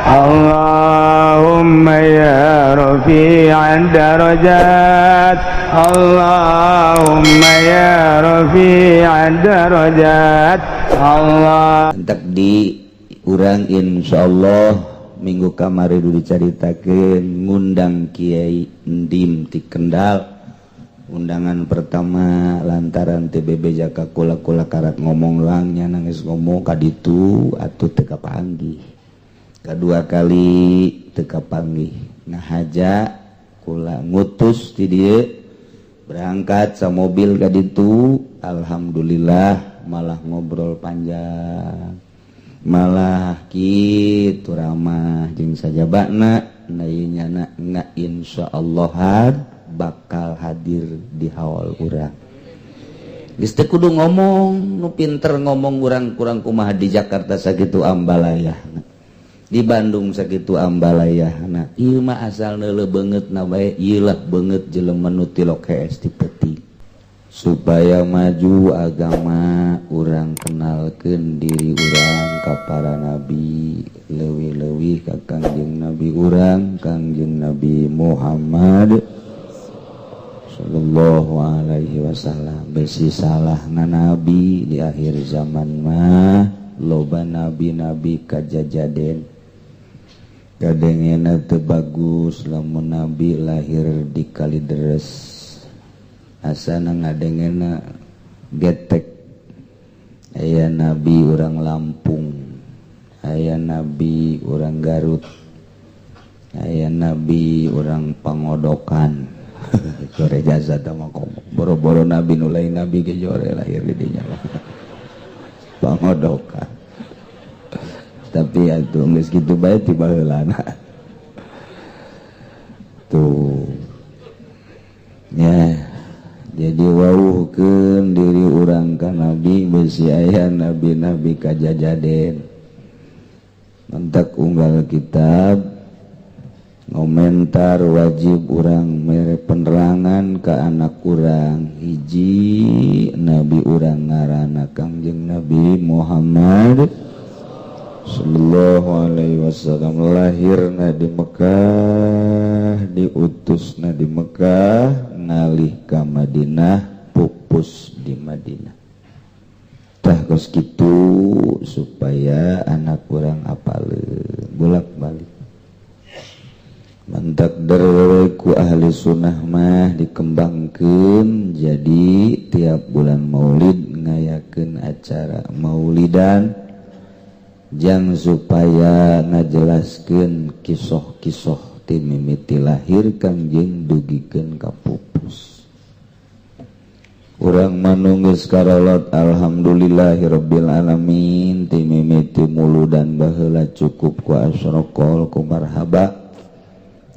Allahumma ya rafi'ad darajat, Allahumma ya rafi'ad darajat. Allah entek di urang insyaallah minggu kamari dicaritakeun ngundang Kiai Ndim ti Kendal. Undangan pertama lantaran TBB Jaka kula karat ngomong lang nya nangis ngomong kaditu atuh teu kapanggih. Kedua kali teu kapanggih. Nah haja kula ngutus ti dieu berangkat sa mobil kaditu, alhamdulillah malah ngobrol panjang. Malah kitu ramah jeung sajabana naynyana nga insyaallah bakal hadir di haul urang. Geus teu kudu ngomong, nu pinter ngomong urang-urang kumaha di Jakarta sakitu ambalayahna. Di Bandung sakitu ambalayahna. Ieu mah asalna leubeungeutna bae, ieu lah beungeut jelema nu tilok hees ti peuting. Supaya maju agama urang kenalkeun diri urang ka para nabi, leuwih-leuwih ka Kangjeng Nabi urang Kangjeng Nabi Muhammad sallallahu alaihi wasallam. Besi salahna nabi di akhir zaman mah loba nabi-nabi kajajaden. Kadengena teu bagus lamun nabi lahir di Kalideres. Asana ngadengena getek. Aya nabi urang Lampung, aya nabi urang Garut, aya nabi urang Pangodokan. Jore jasa tama komo boro-boro nabi nu lain nabi ge jore lahir di dinya Pangodokan. Tapi atuh geus kitu bae ti baheulana tuh ya. Jadi wawuhkeun diri urang ka nabi besi aya nabi-nabi kajajaden. Mentak unggal kitab ngomentar wajib urang mere penerangan ka anak urang. Hiji nabi urang ngaranna Kangjeng Nabi Muhammad sallallahu alaihi wasallam, lahirna di Mekah, diutusna di Mekah, ngalih ka Madinah, pupus di Madinah. Tah geus kitu supaya anak urang apaleun bolak-balik. Mentakder ku ahli sunnah mah dikembangkeun jadi tiap bulan Maulid ngayakeun acara maulidan jang supaya ngajelaskeun kisah-kisah ti mimiti lahir Kangjeng dugikeun ka pupus. Urang manunggeus karolot alhamdulillahirabbil alamin ti mimiti muludan baheula cukup ku asraqol ku marhaba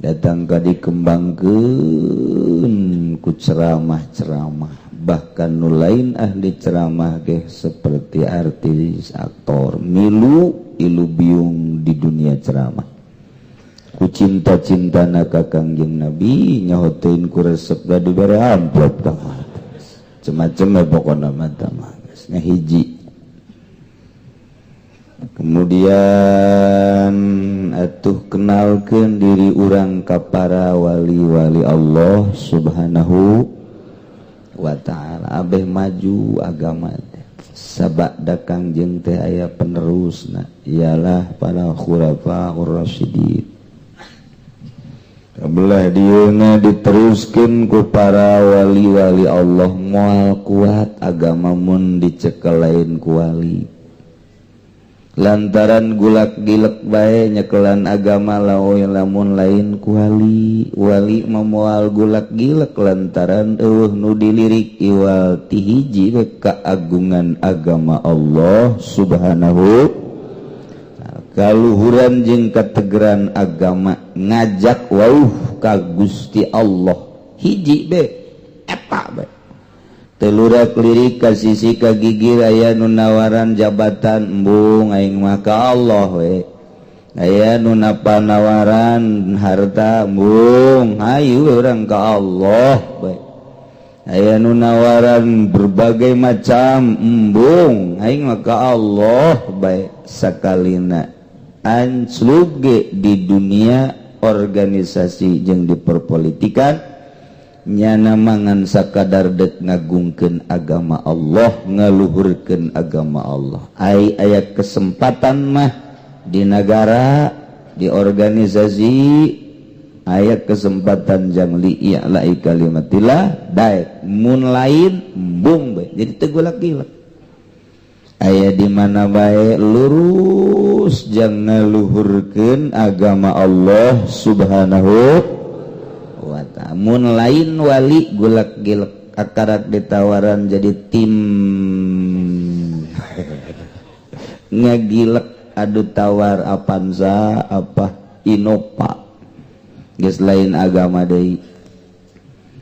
datang ka dikembangkeun ku ceramah-ceramah. Bahkan nu lain ahli ceramah ge seperti artis, aktor, milu ilu biung di dunia ceramah. Ku cinta-cintana ka Kangjeng Nabi nyahoteun ku resep da dibere amplop tah. Cema-cema pokona mah tah mah geus ngahiji. Kemudian atuh kenalkeun diri urang ka para wali-wali Allah Subhanahu wa ta'ala. Abeh maju agama sabada Kangjeng teh aya penerusna ialah para khulafaur rasyidin. Kabelah dieuna diteruskeun ku para wali-wali Allah moal kuat agama mun dicekel lain ku wali. Lantaran gulak gilek bae nyekelan agama lamun lain ku wali. Wali memoal gulak gilek lantaran nu dilirik iwal tihiji keagungan agama Allah Subhanahu. Kaluhuran jeung kategeran agama ngajak wauh ka Gusti Allah hiji be eta be. Telurak lirik ka sisi ka gigir aya nu nawaran jabatan embung aing mah ka Allah we. Aya nu nawaran harta embung hayu urang ka Allah we. Aya nu nawaran berbagai macam embung aing mah ka Allah bae. Sakalina anslug di dunia organisasi jeung diperpolitikan nyana mangan sakadar dek ngagungkeun agama Allah, ngaluhurkeun agama Allah. Aya kesempatan mah di negara, di organisasi, aya kesempatan jang li'la'i kalimatillah daek mun lain bung bae jadi teu golak-gilak. Aya di mana bae lurus jang ngaluhurkeun agama Allah Subhanahu wa ta'ala. Mun lain wali golak-gilak akarak ditawaran jadi tim ngagilak adu tawar Avanza apa Innova geus lain agama deui.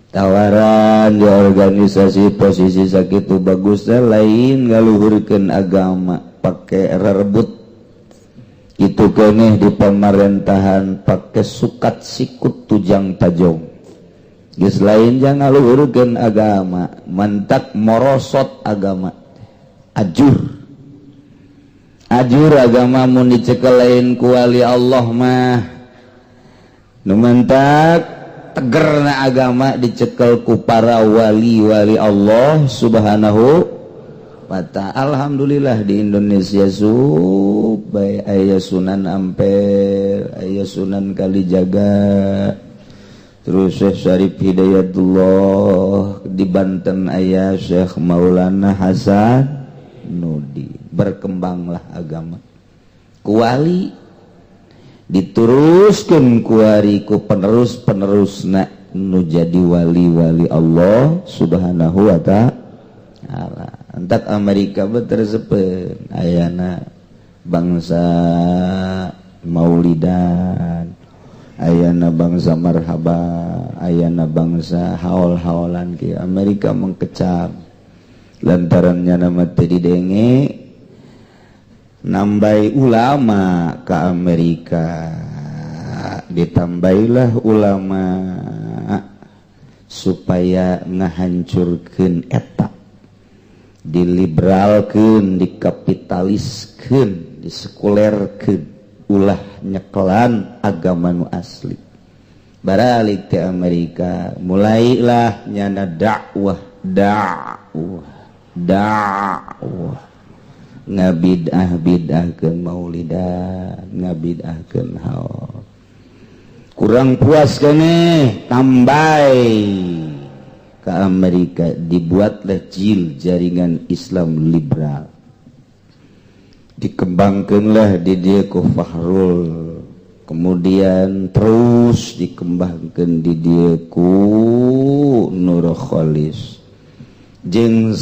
Tawaran di organisasi posisi sakitu bagusnya lain ngaluhurkeun agama pake rebut itu keneh di pemerintahan pake sukat sikut tujang tajong geus lain jang ngaluhurkeun agama mantak morosot agama ajur agama mun dicekel lain ku wali Allah mah nu mantak tegerna agama dicekel ku para wali-wali Allah Subhanahu wa ta'ala. Alhamdulillah di Indonesia bae aya Sunan Ampel, aya Sunan Kalijaga, terus Syekh Syarif Hidayatullah, di Banten aya Syekh Maulana Hasan Nudi. Berkembanglah agama ku wali diteruskeun ku wali ku penerus-penerusna nu jadi wali-wali Allah Subhanahu wa ta'ala. Entak Amerika beterseupeun ayana bangsa maulidan, ayana bangsa marhaba, ayana bangsa haol-haolan ki Amerika mengkecap lantarannya nama teu didenge nambai ulama ke Amerika, ditambailah ulama supaya ngahancurkeun eta, diliberalkeun, dikapitaliskeun, disekulerkeun, ulah nyekelan agama nu asli. Baralik ti Amerika mulailah nyana dakwah ngabid'ah-bid'ahkeun maulidan, ngabid'ahkeun haul. Kurang puas keneh tambai ke Amerika dibuatlah jaringan Islam liberal. Dikembangkeunlah di dieu ku Fahrul, kemudian terus dikembangkeun di dieu ku Nur Khalis jeung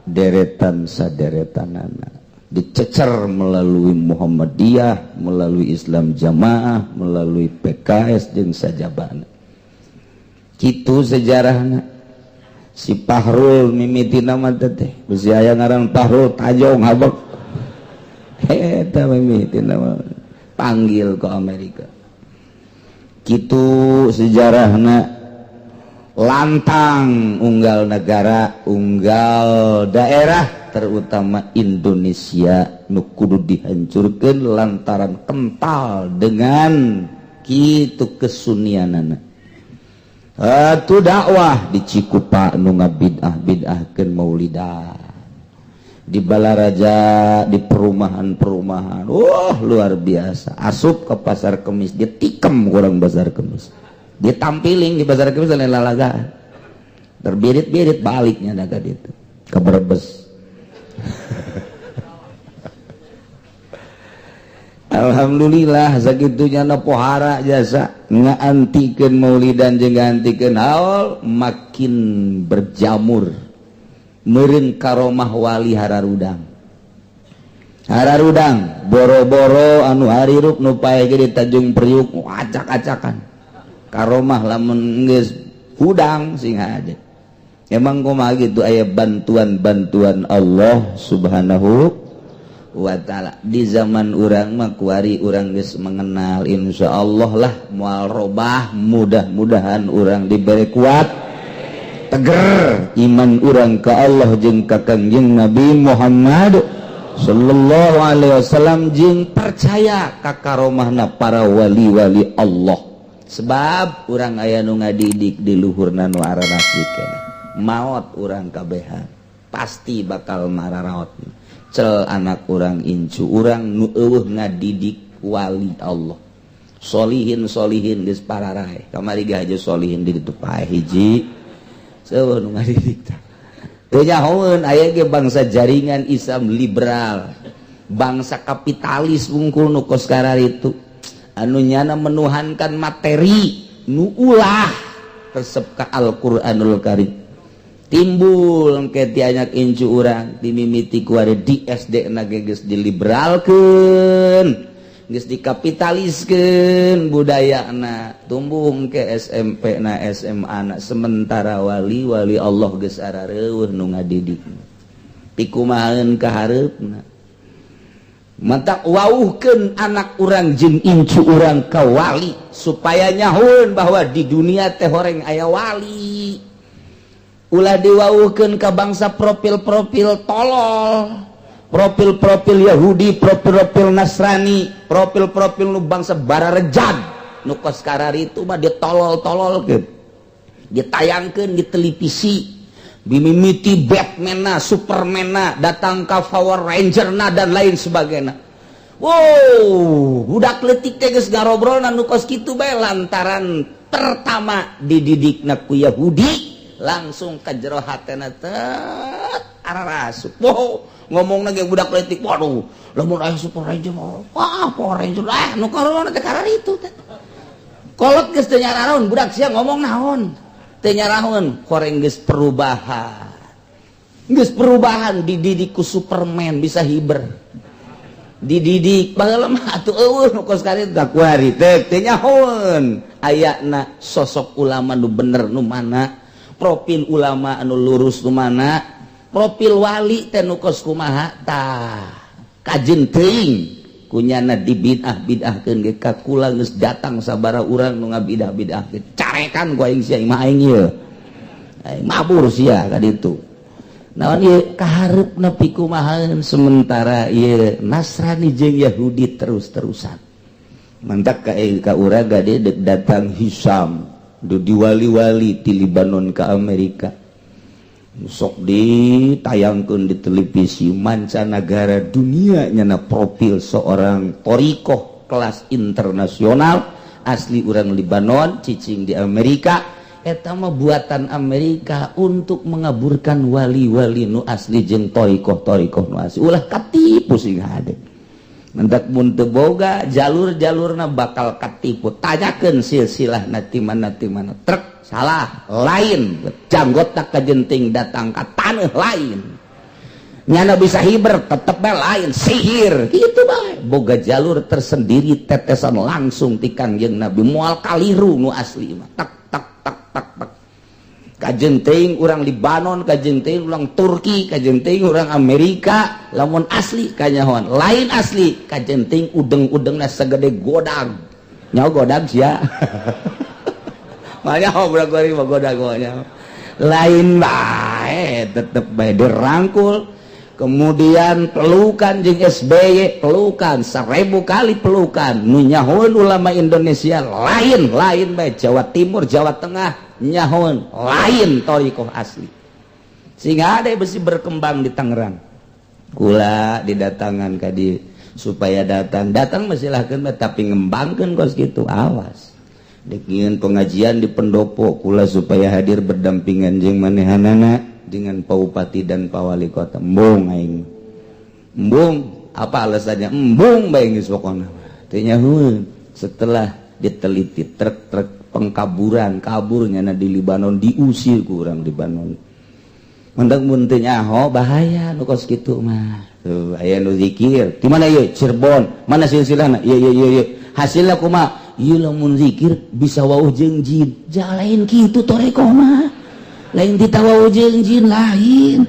saderetanana dicecer melalui Muhammadiyah, melalui Islam Jamaah, melalui PKS jeung sajabana. Kitu sejarahna. Si Fahrul mimiti nama teh bisi aya ngaran Fahrul Tajong habek. Eta mimiti nama panggil ke Amerika. Kitu sejarahna. Lantang unggal negara, unggal daerah, terutama Indonesia nu kudu dihancurkeun lantaran kental dengan kitu kesunianana. Atuh dakwah di Cikupa nu ngabid'ah-bid'ahkeun maulidan. Di Balaraja, di perumahan-perumahan. Luar biasa. Asup ke Pasar Kemis, dia tikem kurang Pasar Kemis. Dia tampiling di Pasar Kemis lain lalagaan. Terbirit-birit baliknya daga itu ke Brebes. Alhamdulillah sakitunya na pohara jasa ngaantikeun maulidan jeung ngaantikeun haul makin berjamur. Meureun karomah wali hararudang. Hararudang boro-boro anu harirup nu paeh ge di Tanjung Priuk acak-acakan. Karomah lamun geus hudang sing hade. Emang kumaha gitu aya bantuan-bantuan Allah Subhanahu wa ta'ala. Di zaman urang mah kuari urang geus mengenal insyaallah lah moal robah, mudah-mudahan urang diberi kuat teger iman urang ka Allah jeung ka Kangjeng Nabi Muhammad sallallahu alaihi wasallam jeung percaya ka karomahna para wali-wali Allah. Sebab urang aya nu ngadidik di luhurna nu arana keneh. Maot urang kabehan pasti bakal mararaot. Cel anak urang incu urang nu eueuh ngadidik wali Allah. Solihin geus pararae. Kamari ge aja solihin di ditu pae hiji. Seueuh nu ngadidik tah. Teu nyahoeun aya ge bangsa jaringan Islam liberal. Bangsa kapitalis wungkul nu kos kararitu. Anu nyana menuhankan materi nu ulah resep ka Al-Qur'anul Karim. Timbul engke ti anyak incu urang dimimiti ku ari di SD na geus diliberalkeun, geus dikapitaliskeun budayana. Tumbuh engke SMP na SMA na sementara wali-wali Allah geus arareueuh nu ngadidik. Pikumaheun ka hareupna. Mantak wauhkeun anak urang jeung incu urang ka wali supaya nyahoeun bahwa di dunia teh horeng aya wali. Ulah diwauhkeun ka bangsa profil-profil tolol, profil-profil Yahudi, profil-profil Nasrani, profil-profil nu bangsa bararejag nu kos kararitu mah ditolol-tololkeun, ditayangkeun di televisi. Bimimiti Batman-na, Superman-na, datang ke Power Ranger-na dan lain sebagainya. Wow, budak leutik teh geus ngarobrolna nu kos kitu bae lantaran pertama dididikna ku Yahudi, langsung ka jero hatena teh ararasuk. Wow, ngomongna ge budak leutik, waduh, lamun aya Super Ranger mah, wah Power Ranger nu karona teh kararitu teh. Kolot geus teu nyaraon, budak sia ngomong naon? Tenyarahun koreng geus perubahan, dididik ku Superman bisa hiber, dididik baheula mah atuh eueuh nu kos karit da kuari teh tenyahun ayana sosok ulama nu bener nu mana, profil ulama anu lurus nu mana, profil wali teh nu kos kumaha tah kajeun teuing kunyana dibid'ah-bid'ahkeun ge ka kula geus datang sabaraha urang nu ngabid'ah-bid'ahkeun carekan ku aing sia imah aing ieu aing mabur sia ka ditu naon ieu kahareupna pikumahaeun sementara ieu Nasrani jeung Yahudi terus-terusan mantak ka urang gade deuk datang Hisam du di wali-wali ti Libanon ka Amerika sok ditayangkeun di televisi mancanagara dunia nyana profil seorang torikoh kelas internasional asli urang Libanon cicing di Amerika eta mah buatan Amerika untuk mengaburkan wali-wali nu asli jeung torikoh nu asli ulah katipu sing hade mendak mun teu boga jalur-jalurna bakal katipu tanyakeun silsilahna ti mana trek salah lain janggotna kajenting datang ka taneuh lain nyana bisa hiber tetep lain sihir gitu bae boga jalur tersendiri tetesan langsung ti Kangjeng Nabi moal kaliru nu asli mah tak kajenting urang Libanon kajenting urang Turki kajenting urang Amerika lamun asli kanyahoan lain asli kajenting udeng-udengna sagede godag nyaho godag sia makanya budak gori mah godag-godagnya lain bae tetep bae dirangkul kemudian pelukan jeung SBY pelukan 1000 kali pelukan nu nyahoeun ulama Indonesia lain bae Jawa Timur Jawa Tengah nyahoeun lain thariqah asli sehingga ada besi berkembang di Tangerang kula didatangan ka dieu supaya datang mesilahkeun tapi ngembangkeun kos kitu awas dek pengajian di pendopo kula supaya hadir berdampingan jeung manehanana dengan Pak Bupati dan Pak Wali Kota embung aing embung apa alasannya embung bae geus pokona teu nyahoeun setelah diteliti trek pengkaburan kaburnya di Libanon diusir ku urang Libanon mendak mun teu nyaho bahaya nu kos kitu mah tuh aya nu zikir di mana ieu Cirebon mana silsilahna ieu hasilna kumaha ieu lamun zikir bisa wauh jeung jin jalain kitu toreko mah lain ditawauh jeung jin lain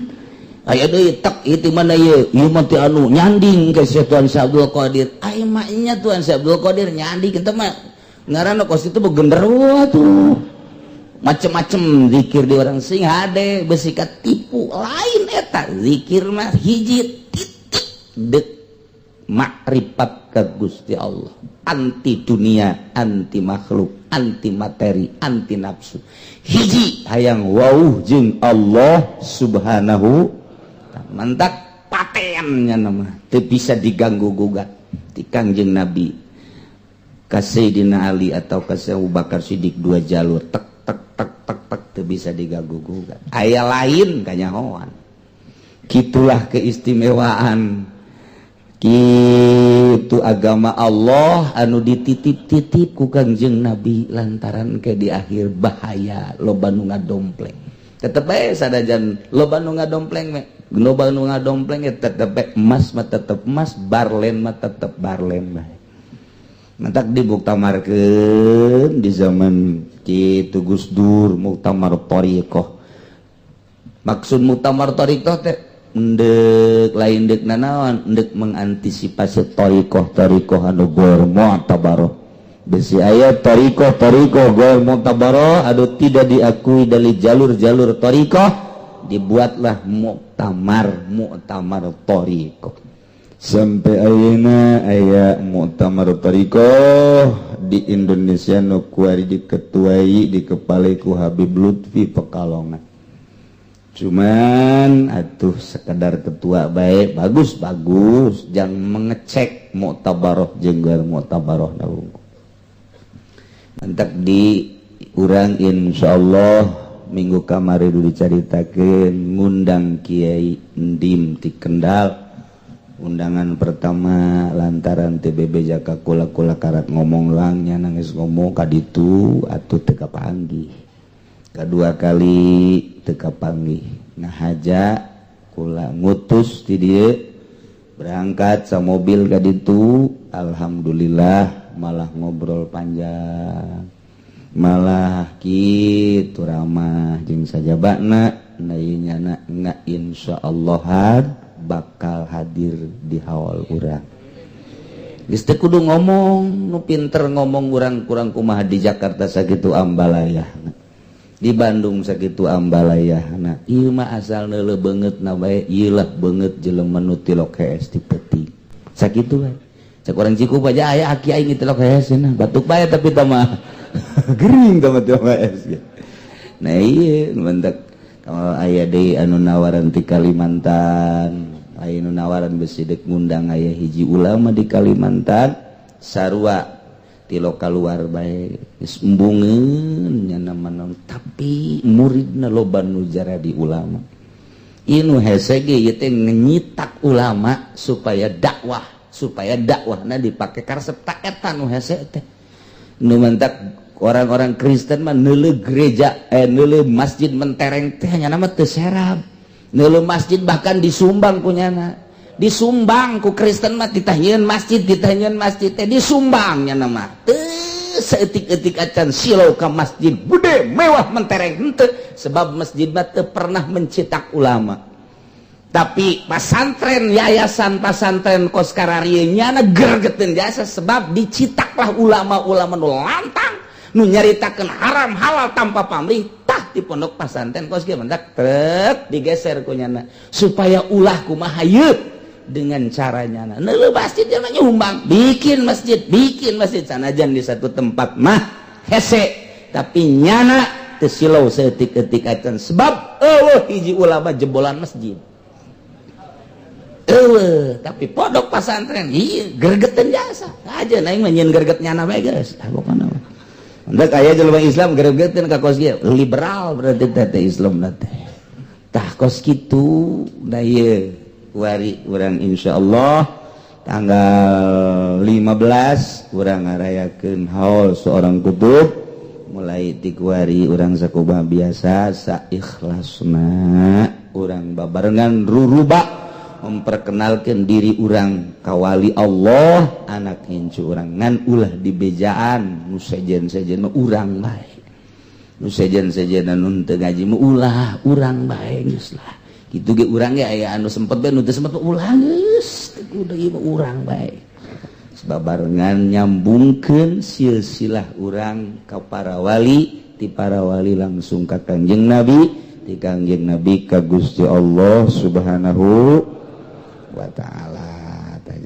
aya deui tek itu mana ieu mah teh anu nyanding ke Tuan Syekh Abdul Qadir ai mah nya Tuan Syekh Abdul Qadir nyanding kitu mah ngaranna kos itu begenderuah tuh macem-macem zikir di orang sing hade besi tipu lain eta zikir mah hiji titik dek makrifat ka Gusti Allah, anti dunia, anti makhluk, anti materi, anti nafsu, hiji hayang wauh jeung Allah subhanahu mantak patennya nama teu bisa diganggu gugat ti Kangjeng Nabi ka Sayyidina Ali atau ka Abu Bakar Siddiq dua jalur tek teu bisa diganggu gugat. Aya lain kanyahoan. Gitulah keistimewaan kitu agama Allah anu dititip-titip ku Kangjeng Nabi lantaran ke di akhir bahaya loba nu ngadompleng. Tetep bae sadajan loba nu ngadompleng we, loba nu ngadompleng tetep bae emas mah tetep emas, barlen mah tetep barlen bae. Mantak dibuktamarkeun di zaman kitu Gus Dur muktamar thariqah. Maksud muktamar thariqah teh ndek lain dek nanaon ndek mengantisipasi thariqah anu gor mu'tabarah. Besi ayat thariqah gol mu'tabarah adu tidak diakui dari jalur-jalur thariqah, dibuatlah muktamar thariqah. Sampai ayeuna aya muktamar thariqah di Indonesia nu kuari diketuai dikepalai ku Habib Lutfi Pekalongan. Cuman atuh sekedar ketua baik bagus jangan mengecek muktabaroh jeung muktabaroh naung. Mantak di urang insyaallah minggu kamari dicaritakeun ngundang Kiai Ndim ti Kendal. Undangan pertama lantaran TBB Jaka kula karat ngomong langnya nangis ngomong kaditu atuh teu kapanggih. Kedua kali teu kapanggih. Nah haja kula ngutus ti dieu berangkat sa mobil kaditu, alhamdulillah malah ngobrol panjang, malah kitu ramah jeung sajabana naynyana nga insyaallah bakal hadir di haul urang. Geus teu kudu ngomong nu pinter ngomong urang kurang kumaha di Jakarta sakitu ambalayahna, di Bandung sakitu ambalayahna, ieu mah asal neuleuh beungeutna bae, ieu lah beungeut jelema nu tilok hees ti peuting sakitu bae. Cak urang Cikupa aja aya aki aing tilok hees cenah batuk bae tapi tah mah gering tah mah tilok hees. Nah ieu mentek aya deui anu nawaran ti Kalimantan, aya nu nawaran besi deuk ngundang aya hiji ulama di Kalimantan sarua ti lokal luar bae geus embungeun nya naon tapi muridna loba nu jara di ulama. Ieu nu hese ge ieu teh nyitak ulama supaya dakwahna dipake karesep ta eta nu hese teh. Nu mentak orang-orang Kristen mah neuleuh gereja neuleuh masjid mentereng teh nya nama teu serab. Neuleuh masjid bahkan disumbang kunyana. Disumbang ku Kristen mah ditahieun masjid teh disumbang nya nama. Teu saeutik-eutik acan silau ka masjid bude mewah mentereng henteu sebab masjid mah teu pernah mencetak ulama. Tapi pasantren yayasan pasantren Koskararieu nyana gergeteun jasa sebab dicitaklah ulama-ulama nu lantang nu nyaritakeun haram halal tanpa pamrih tah di pondok pasantren kos kieu mendak trek digeser ku nyana supaya ulah kumaha ieu dengan caranya neuleuh masjid jangan nyumbang bikin masjid sanajan di satu tempat mah hese tapi nyana teu silau saeutik-eutik acan sebab eueuh hiji ulama jebolan masjid. Tapi pondok pasantren ieu gergeteun jasa aja aing mah nyeun gerget nyana bae geus pokona mah. Hendak aya jelema Islam gergeteun ka kos kieu liberal berarti teh Islam teh. Tah kos kitu da ieu kuari urang insyaallah tanggal 15 urang ngarayakeun haul seorang kutub mulai ti kuari urang sakumaha biasa sa ikhlasna urang babarengan ruruba memperkenalkan diri urang kawali Allah anak hincu urang ngan ulah dibejaan nu sejen-sejen mah urang bae nu sejen-sejenan nu teu ngaji mah ulah urang bae geus lah kitu ge urang ge aya anu sempet bae nu teu sempet ulah geus teu kudu ieu mah urang bae babarengan nyambungkeun silsilah urang ka para wali ti para wali langsung ka Kangjeng Nabi ti Kangjeng Nabi ka Gusti Allah Subhanahu wa ta'ala.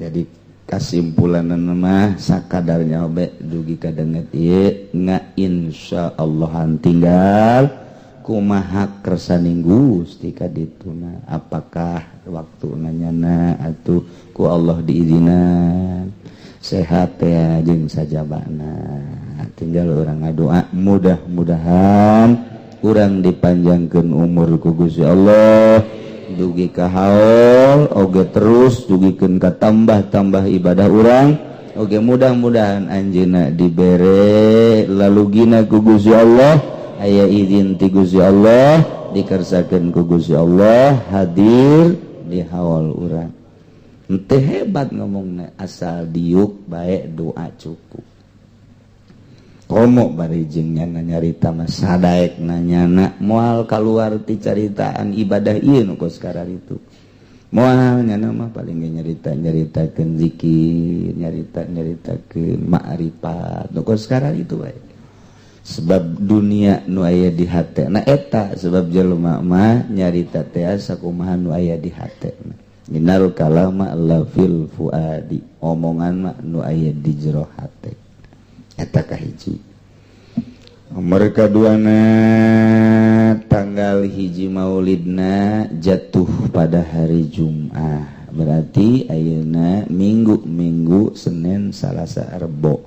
Jadi kesimpulan mah sakadarnya obe dugi kadenget ieu insyaallah tinggal kumaha kersaninggu Gusti ka dituna apakah waktu nanyana atuh ku Allah diizinan sehat ya jeung sajabana tinggal urang ngadoa mudah-mudahan urang dipanjangkeun umur ku Gusti Allah dugi ka haul oge terus dugikeun ka tambah-tambah ibadah urang oge mudah-mudahan anjeunna dibere lalugina ku Gusti Allah aya izin ti Gusti Allah dikersakeun ku Gusti Allah hadir di haul urang henteu hebat ngomongna asal diuk bae doa cukup komo bari jeung nyarita mah sadaek nanyana moal kaluar ti caritaan ibadah ieu nu kos karar itu moal nyana mah paling nyaritakeun zikir nyaritakeun ma'rifat nu kos karar itu bae sebab dunia nu aya di hatena eta sebab jelema mah nyarita teh sakumaha nu aya di hatena innal kalama la fil fuadi omongan mah nu aya di jero hate eta kahiji nomor kaduana tanggal hiji maulidna jatuh pada hari Jumat berarti ayeuna minggu Senin Salasa Rebo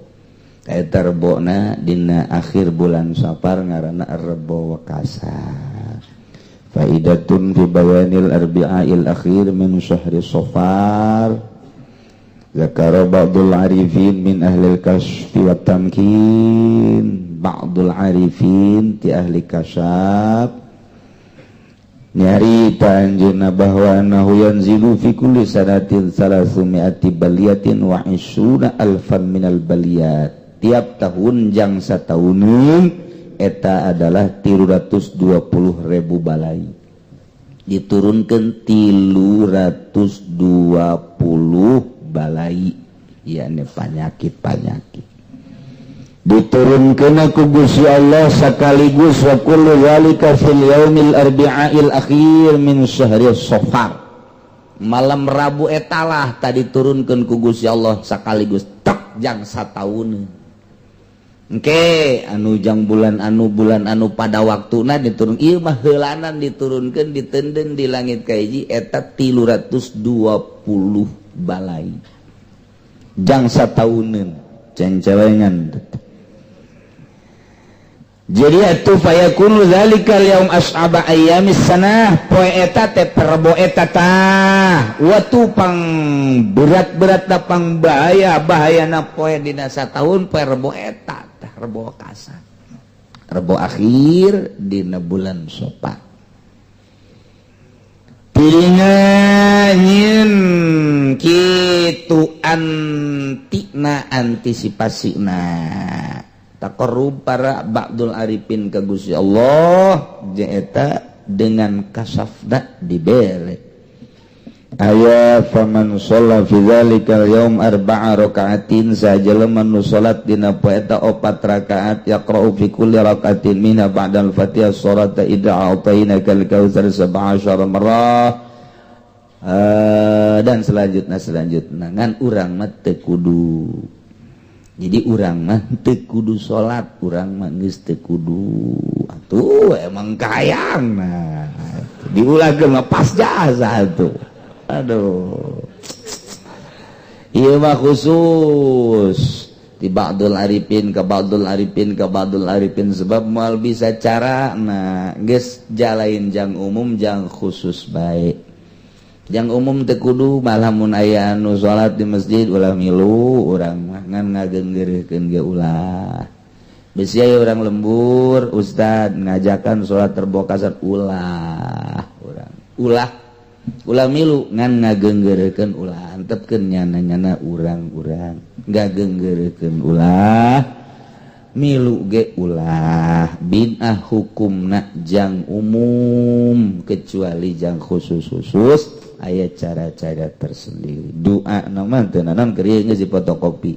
eta rebona dina akhir bulan Safar ngaranna Rebo Wakasar faidatun fi bayanil arbi'il akhir min syahri Safar zakara ba'dul arifin min ahlil kasfi wa tamkin ba'dul arifin ti ahli kasyaf nyari tanjuna bahwa nahu yanzilu fi kulli sanatin 300 baliyatin wa 20 alfan minal baliyat tiap tahun jang satauneun eta adalah 320.000 balai diturunkeun 320 balai yakni penyakit diturunkeun ku Gusti Allah sakaligus wa kullu zalika fil yaumil arbi'il akhir min syahri Safar malam Rabu etalah tadi turunkeun ku Gusti Allah sakaligus tek jang sataun engke anu jang bulan anu pada waktuna diturun ieu mah heulanan diturunkeun ditendeng di langit kahiji eta 320 balai jang satauneun cencelengan jadi atuh fayakunu zalikal yaum as'aba ayyamis sanah poe eta teh perbo eta tah watu pang berat-berat da pang bahayana poe dina sataun poe rebo eta tah rebo kasar rebo akhir dina bulan Safar pilinganyin kitu antisipasina taqarrub para ba'dul arifin ka Gusti Allah jaeta dengan kasafna dibere aya faman shalla fi dzalikal yaum 4 rakaatin sajalema nu salat dina poe eta 4 rakaat yaqra'u fi kulli rakaatin minha ba'dal fatihah surata idza a'tainakal kautsar 17 marrah dan selanjutnya ngan urang mah teu kudu jadi urang mah teu kudu salat urang mah geus teu kudu atuh emang kayang nah diulangkeun mah pas jasa atuh aduh ieu mah khusus ti ba'dul arifin ka ba'dul arifin sebab moal bisa cara nah geus jalain jang umum jang khusus bae jang umum teu kudu malah mun aya anu salat di masjid ulah milu urang mah ngan ngageunggeurekeun ge ulah bisi aya urang lembur ustad ngajakan salat Rebo Kasar ulah urang ulah milu ngan ngageunggeurekeun ulah antepkeun nyana urang-urang ngageunggeurekeun ulah milu ge ulah bid'ah hukumna jang umum kecuali jang khusus aya cara-cara tersendiri doa nama teu naon keur geus difotokopi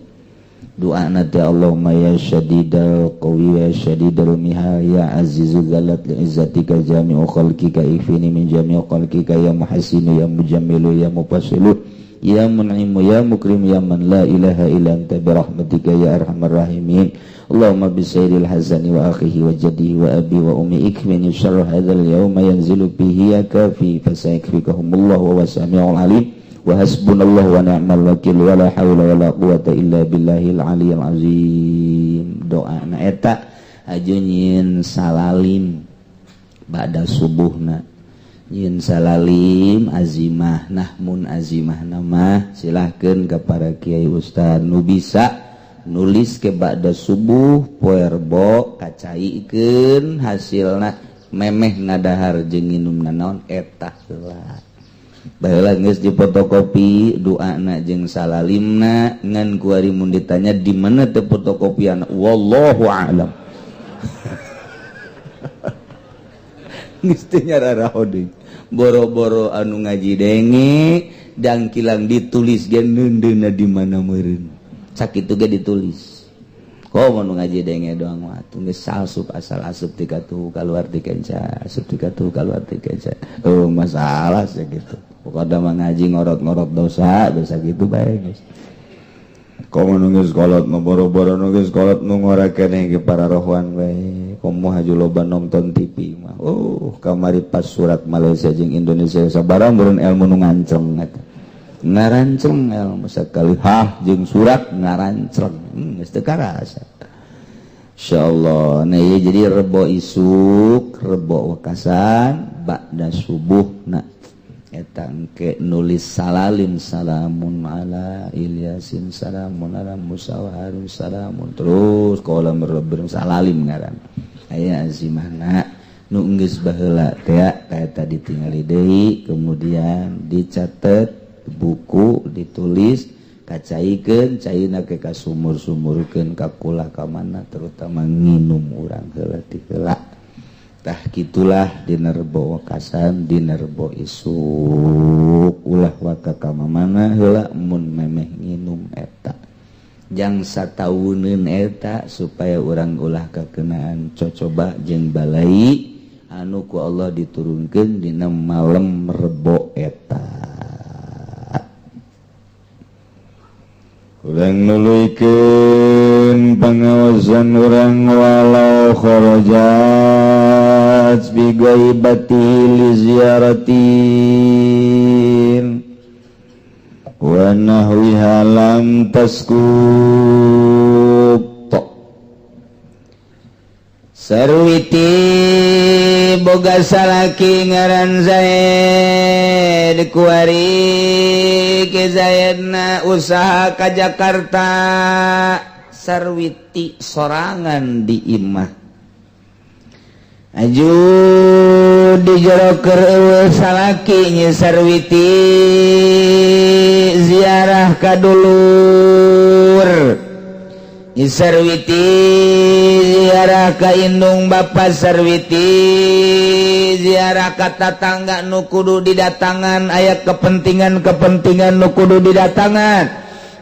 doa nanti Allahumma ya syadidal qawi ya syadidal mihal ya azizu galat li izzatika jami'u khalqika ifini min jami'u khalqika ya muhassinu ya mujammilu ya mufassilu ya mun'imu ya mukrim ya man la ilaha illa anta bi rahmatika ya arhamar rahimin. Allahumma bi sayyidil hazani wa akhihi wa jaddihi wa abi wa ummi ikmini syarra hadzal yawma yanzilu fihi ya kafi fasayakfikahumullahu wa wasami'ul alim wa hasbunallahu wa ni'mal wakil wa la haula wa la quwata illa billahil aliyyil azim. Doa na eta ajunyin salalim ba'da subuhna nyin salalim azimah nah mun azimah nama silahkeun ka para kiai ustad nu bisa nulis ke ba'da subuh poe rebo kacaikeun hasilna memeh ngadahar jeung nginumna naon eta heula baheula geus dipotokopi doana jeung salalimna ngan ku ari mun ditanya di mana teh fotokopian wallahu a'lam geus teu nyararaho deui boro-boro anu ngaji denge dan kilang ditulis ge neundeuna di mana meureun sakitu ge ditulis komo nu ngaji denge doang mah geus asup asal asup ti katuh kaluar ti kenca asup ti katuh kaluar ti kenca masalah sakitu pokokna mah ngaji ngorot-ngorot dosa gitu bae geus komo nu geus kolot mah boro-boro nu geus kolot nu ngorakeun ge para rohwan bae komo haju loba nonton TV mah kamari pas surat Malaysia jeung Indonesia sabaraha meureun ilmu nu nganceng eta ngaranceng ilmu sakali jeung surat ngaranceng geus teu karasa insyaallah. Nah ieu jadi rebo isuk rebo wakasan ba'da subuhna eta engke nulis salalim salamun ala Ilyasin salamun ala Musa wa Harun salamun terus qala rabbir salalim ngaran aya azimahna nu geus baheula teh eta ditingali deui kemudian dicatet buku ditulis kacaikeun caina ke ka sumur-sumurkeun ka kulah ka mana terutama nginum urang heula ti heula tah kitulah dina rebo wakasan dina rebo isuk ulah waka ka mana heula mun memeh nginum eta jang satauneun eta supaya urang ulah kakenaan cocoba jeung balai anu ku Allah diturunkeun dina malam rebo eta. Urang nuluykeun pangaosan urang walau kharajat bi ghaibati li ziyaratin wa nahwiha lam taskut sarwiti boga salaki ngaran Zaid kuari ke Zaidna usaha ka Jakarta sarwiti sorangan di imah aju di jero keur salaki nya sarwiti ziarah ka dulur sarwiti ziarah ka indung bapa sarwiti ziarah ka tatangga nu kudu didatangan aya kepentingan nu kudu didatangan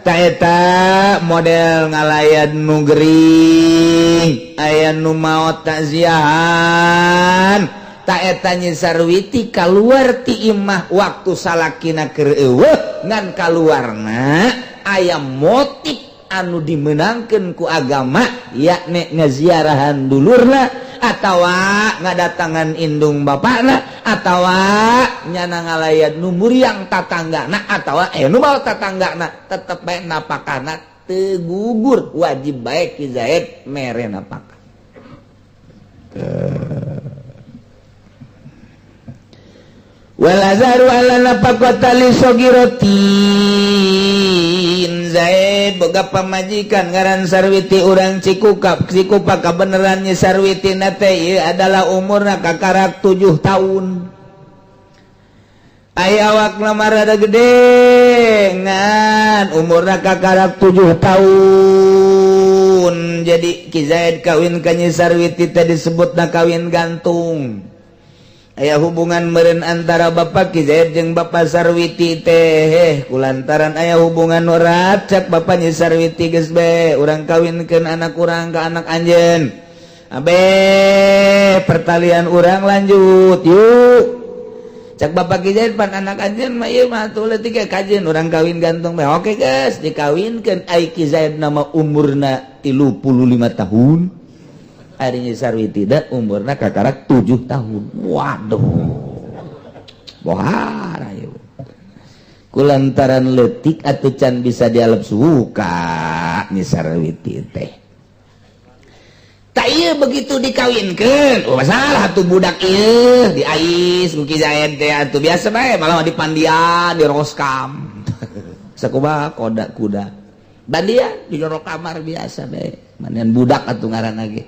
ta eta model ngalayan nu gering aya nu maot takziahan ta eta nya sarwiti kaluar ti imah waktu salakina keur eueuh ngan kaluarna aya motif anu dimenangkeun ku agama yakni ngaziarahan dulurna atawa ngadatangan indung bapakna atawa nyana ngalayan nu muriang tatanggana atawa nu mau tatanggana tetep bae napakana teu gugur wajib bae ki Zaid mere napaka wal azaru ala nafaqata li sogirotin Zaid boga pamajikan ngaran sarwiti urang Cikupa kabenerannya sarwiti nate ieu adalah umurna kakarak 7 tahun aya awakna marada gede ngan umurna kakarak 7 tahun jadi Ki Zaid kawin ka Nyi Sarwiti teh disebutna kawin gantung. Aya hubungan meureun antara Bapak Ki Zaid jeung Bapak Sarwiti teh kulantaran aya hubungan erat cak Bapak Nyi Sarwiti geus be urang kawinkeun anak urang ka anak anjeun abe pertalian urang lanjut yuk cak bapak Ki Zaid pan anak anjeun mah ieu mah atuh leutik kajeun urang kawin gantung mah oke geus dikawinkeun ai Ki Zaid nama umurna 35 tahun ari Nyi Sarwiti da umurna kakarak 7 tahun waduh bohara ieu kulantaran leutik atuh can bisa dialep suka Nyi Sarwiti teh. Tak iya begitu dikawinkan, masalah tuh budak iya diais Ki Zaid teh atuh biasa bae malah di pandian di roskam. Sakumaha koda kuda. Bandian di jero kamar biasa bae. Manean budak atuh ngaranna ge.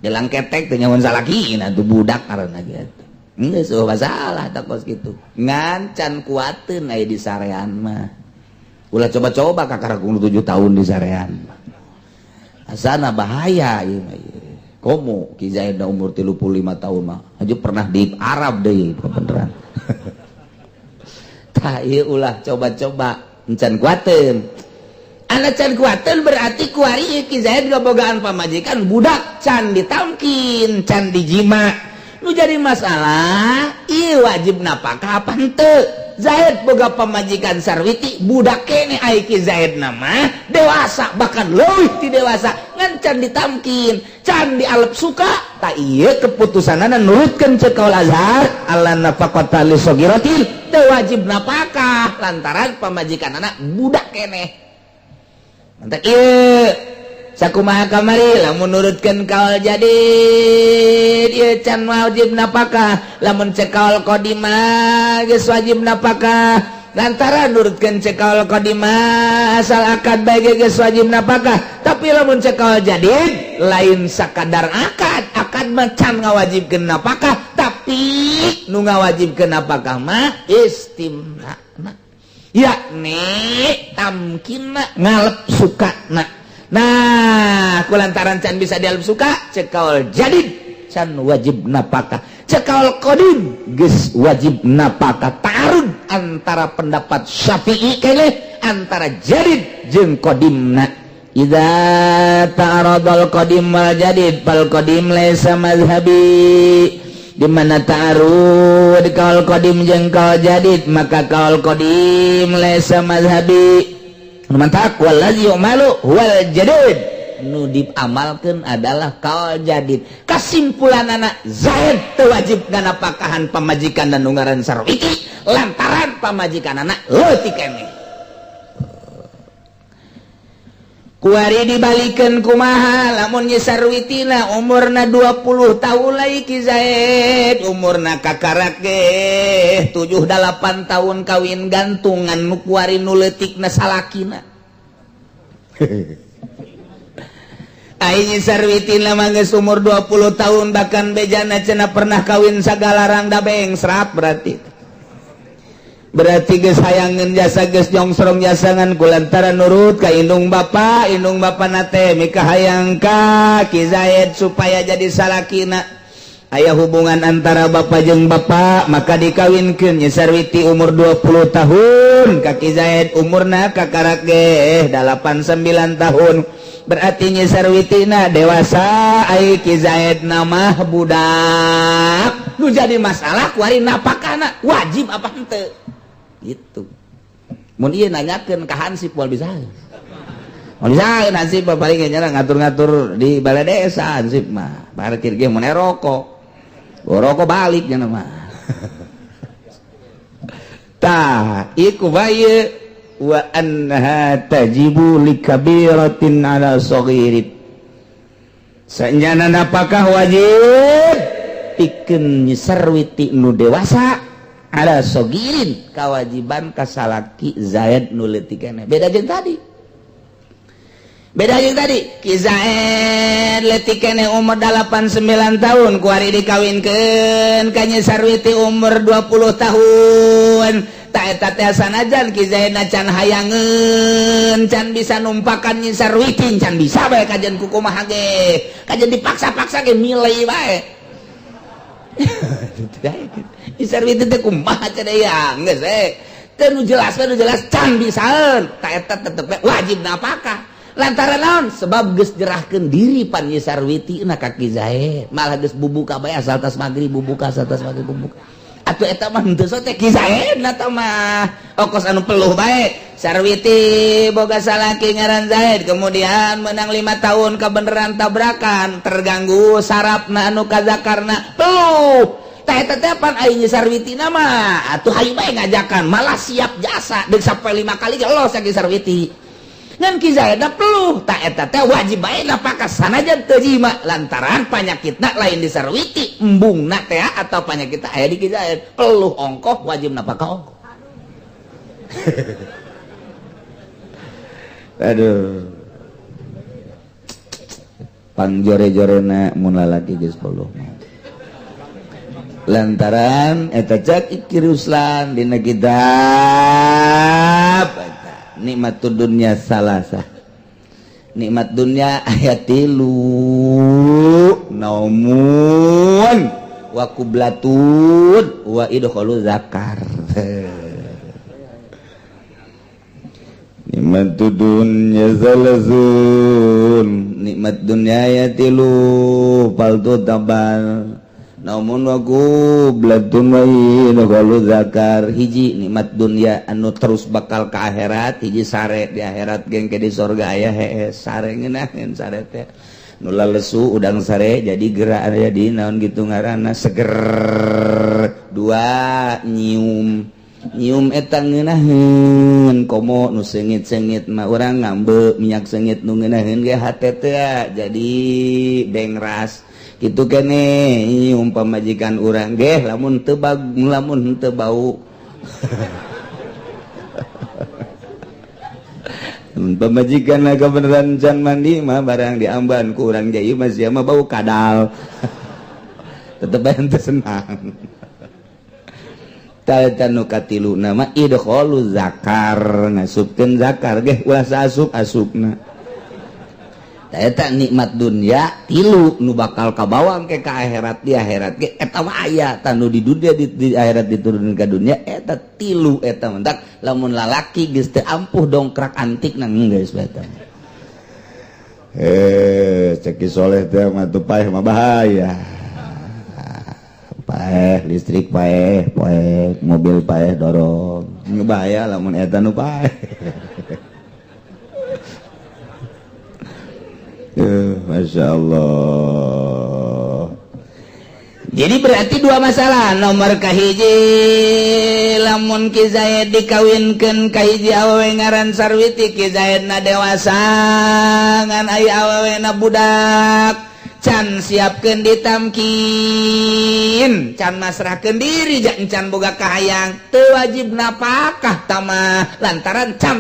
Gelang ketek teh nyawan salakina atuh budak ngaranna ge atuh. Geus masalah tak kos kitu. Ngan kuateun aya di sarean mah. Ulah coba-coba kakaragung 7 tahun di sarean. Asana bahaya ieu mah ieu. Komo Ki Zaid umur 35 tahun mah aja pernah di Arab deui beneran. Tah ieu ulah coba-coba encan kuateun. Anu can kuateun berarti kuari Ki Zaid gabogaan pamajikan budak can ditamkin, can dijima. Nu jadi masalah ieu wajib napakah apa henteu? Zaid boga pamajikan Sarwiti budak kene ai Ki Zaid nama dewasa bahkan leuwih ti dewasa ngan can ditamkin can dialep suka tak ieu keputusanana nurutkeun ceuk kaul Azhar alla nafaqata li sagiratin teu wajib napakah lantaran pamajikanana budak kene mantap ieu sakumaha kamari lamun nurutkeun kaul jadid ieu can wajib napakah lamun cek kaul qadimah geus wajib napakah lantaran nurutkeun cek kaul qadimah asal akad bae geus wajib napakah tapi lamun cek kaul jadid lain sakadar akad mah can ngawajibkeun napakah tapi nu ngawajibkeun napakah mah istimna yakni tamkinna ngalep sukana. Nah, kulantaran can bisa dialep suka, cekaul jadid can wajib napakah. Cekaul qadim geus wajib napakah. Tarun antara pendapat Syafi'i keneh antara jadid jeung qadimna. Idza ta'aradal qadim wal jadid fal qadim laysa mazhabi. Di mana ta'arud kaul qadim jeung kaul jadid maka kaul qadim laysa mazhabi. Mantap wallazi yu'malu wal jadid nu diamalkeun adalah kaul jadid. Kasimpulanana Zaid teu wajib ganapakahan pamajikan dan ngaran Sarwiti lantaran pamajikanana leutik keneh. Kuari dibalikeun kumaha lamun Nyi Sarwitina umurna 20 tahun lai Ki Zaid umurna kakarak ge 7-8 tahun kawin gantungan nu kuari nu leutikna salakina. Ai Nyi Sarwitina mah geus umur 20 tahun bahkan bejana cenah pernah kawin sagalarang da bengsrap berarti geus hayangeun jasa geus jongsrong jasangan kulantaran nurut ka indung bapa nate mika hayang ka Ki Zaid supaya jadi salakina aya hubungan antara bapa jeung bapa maka dikawinkeun Nyi Sarwiti umur 20 tahun ka Ki Zaid umurna kakarak ge 8-9 tahun berarti Nyi Sarwitina dewasa ai Ki Zaid nama budak nu jadi masalah kuari napakana wajib apa henteu gitu. Mun ieu nanyakeun ka Hansip wal bisa. Mun bisa Hansip paling nya ngatur-ngatur di balai desa Hansip mah. Parkir ge mun rokok. Rokok balik nya mah. Tah iku bae wa anha tajibu likabiratin ala saghirin. Sanjana apakah wajib pikeun Nyi Sarwiti nu dewasa ada sogirin kewajiban kasalaki Zaid nu leutik keneh beda jeung tadi Ki Zaid leutik keneh umur 8-9 tahun kuari dikawinkeun ka Nyi Sarwiti umur 20 tahun ta eta teh sanajan Ki Zaid can hayangeun can bisa numpakan Nyi Sarwiti can bisa bae kajen kukumaha ge kajen dipaksa-paksa ge milih bae Nyi Sarwiti teh kumaha cenah ya geus teu nu jelas can bisaeun ta eta tetep wajib napakah lantaran naon sebab geus jerahkeun diri pan Nyi Sarwiti na ka Ki Zaid malah geus bubuka bae asal tas magrib bubuka asal tas magrib bubuka atuh eta mah henteu sote kizaedna tah mah okos anu peluh bae sarwiti boga salaki ngaran Zaid kemudian menang 5 tahun kebeneran tabrakan terganggu sarafna anu kazakarna peluh tah eta teh pan aya sarwiti nama atuh hayu bae ngajakan malah siap jasa deuk sampai 5 kali gelos saking sarwiti ngan ki Zaidna peluh tah eta teh wajib bae napakas sanajan teu jima lantaran panyakitna lain di sarwiti embungna teh atau panyakitna aya di ki Zaid peluh ongkoh wajib napaka ongkoh aduh pangjore-jorena mun lalaki geus peluh lantaran eta cak Iki Ruslan dina kitab nikmatud dunya salasah nikmat dunya aya 3 naumun wa qublatun wa idkhalu zakar nikmatud dunya salasun nikmat dunya aya 3 paltu tabal naumun wa qublatun wa idkhalu zakar hiji nikmat dunya anu terus bakal ke akhirat hiji sare di akhirat geng ke di surga aya hees sare ngeunaheun sare teh nu lesu udang sare jadi gerak aya di naon kitu ngaranna seger 2 nyium eta ngeunaheun komo nu seungit-seungit mah urang ngambe minyak seungit nu ngeunaheun ge hate teh jadi bengras kitu kene nyium pamajikan urang ge lamun teu lamun teu bau pamajikan kebeneran can mandi mah barang diamban ku urang jai mah sia mah bau kadal tetep bae teu senang tanu katilu nama idkhalu zakar ngasupkeun zakar ge ulah saasup-asupna tah eta nikmat dunya 3 nu bakal kabawang ke akhirat di akhirat ge eta mah aya tanu di dunia di akhirat diturunkeun ka dunya eta 3 eta mentak lamun lalaki geus teu ampuh dongkrak antik nang geus eta ceki soleh teh mah teu paeh mah bahaya paeh listrik paeh mobil paeh dorong bahaya lamun eta nu paeh Masya Allah. Jadi berarti 2 masalah nomor kahiji lamun Ki Zaid dikawinkeun ka hiji awewe ngaran Sarwiti Ki Zaidna dewasa ngan aya awewena budak can siapkeun ditamkin can masrahkeun diri can boga kahayang teu wajib napakah tamah lantaran can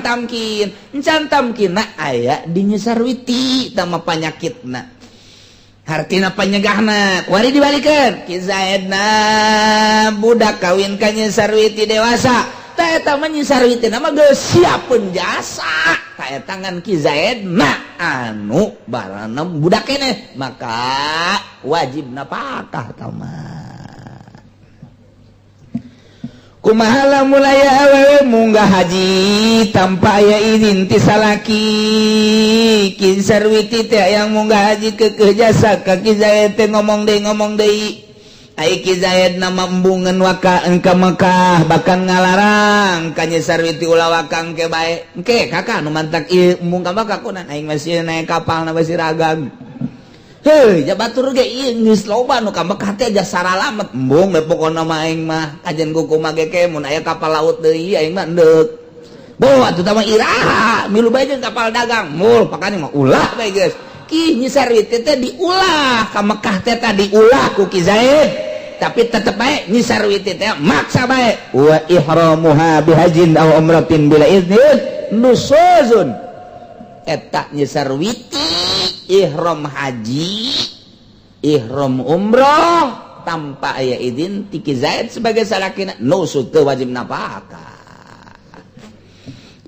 tamkinna aya di nya Sarwiti tamah panyakitna hartina panyegahna kuari dibalikeun Ki Zaidna budak kawin ka nya Sarwiti dewasa tah eta mah nya Sarwiti mah geus siapeun jasa ka eta ngan Ki Zaidna anu barana budak keneh maka wajib napakah tamah kumaha lamun aya awewe munggah haji tanpa aya izin ti salaki Ki Sarwiti teh yang munggah haji keukeuh jasa ka Ki Zaid teh ngomong deui ai Ki Zaid na mambungeun wakaan ka Mekah bahkan ngalarang ka nya Sarwiti ulah wakang ke bae engke kakak nu mantak ieu embung ka Mekah kunaon aing masih naik kapal na masih ragang heuh ja batur ge ieu geus loba nu ka Mekah teh jasa saralamet embung da pokona mah aing mah kajen kuku mah ge mun aya kapal laut deui aing mah endeup boh atuh tah mah iraha milu bae jeung kapal dagang mul pakane mah ulah bae geus Ki nya Sarwiti teh diulah ka Mekah teh tah diulah ku Ki Zaid tapi tetep bae nya Sarwiti teh maksa bae wa ihramuha bihajin aw umratin bila idzin nusuzun eta nya Sarwiti ihram haji ihram umrah tanpa aya izin ti Ki Zaid sebagai salakina nusuz teu wajib napakah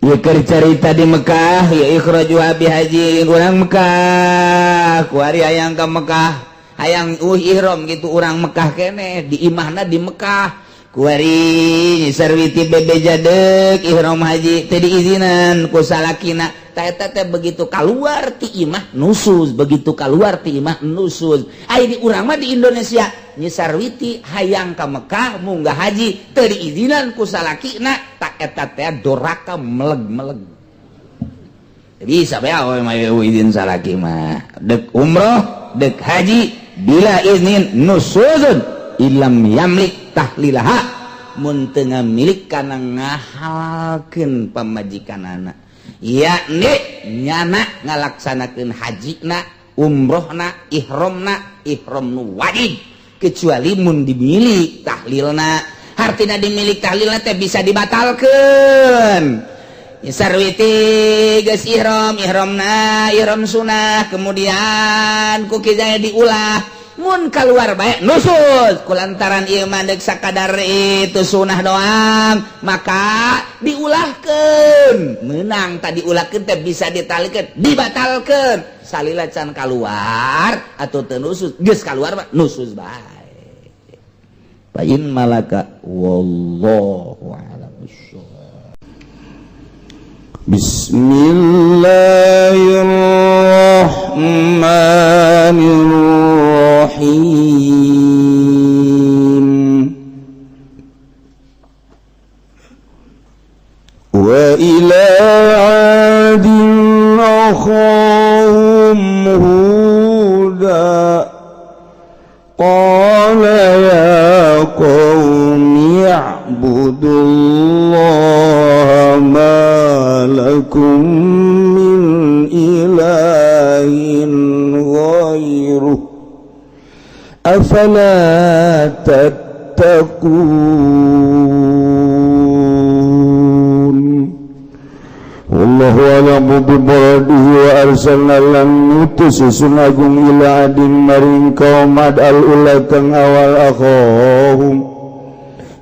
ieu keur carita di Mekah ya ikhrajuha bihajin urang Mekah kuari hayang ka Mekah hayang ihram gitu urang Mekah keneh di imahna di Mekah kuari Sarwiti bebeja deuk ihram haji teu diizinan ku salakina tah eta teh begitu kaluar ti imah nusuz begitu kaluar ti imah nusuz ai di urang mah di Indonesia nyisarwiti hayang ka Mekah munggah haji teu diizinan ku salakina tak eta teh doraka meleg-meleg. Bisa bae we izin salaki mah dek umroh dek haji bila iznin nusuzun ilam yamlik tahlilaha mun teu ngamilik kana ngahalalkeun pamajikanana yakni nyana ngalaksanakeun hajina umrohna ihramna ihram nu wajib kecuali mun dimilik tahlilna hartina dimilik tahlilna teh bisa dibatalkeun sarwiti geus ihramna ihram sunah kemudian ku kijaya diulah mun keluar bae nusuz kulantaran ieu mah deuk sakadar itu sunah doang maka diulahkeun meunang tadi diulahkeun teh bisa ditalikeun dibatalkeun salila can keluar atau teu nusuz geus keluar mah nusuz bae fa in malaka wallahu a'lam bissawab. Bismillahirrahmanirrahim. Wa ila 'adin akhahum huda qala ya qaumi i'budullaha ma lakum min ilahin ghairuh afala tattaqun. Wallahu a'lamu bimuradihi wa arsalna lan ngutus sun agung ila adin maring kaum al ula kang awal akhahum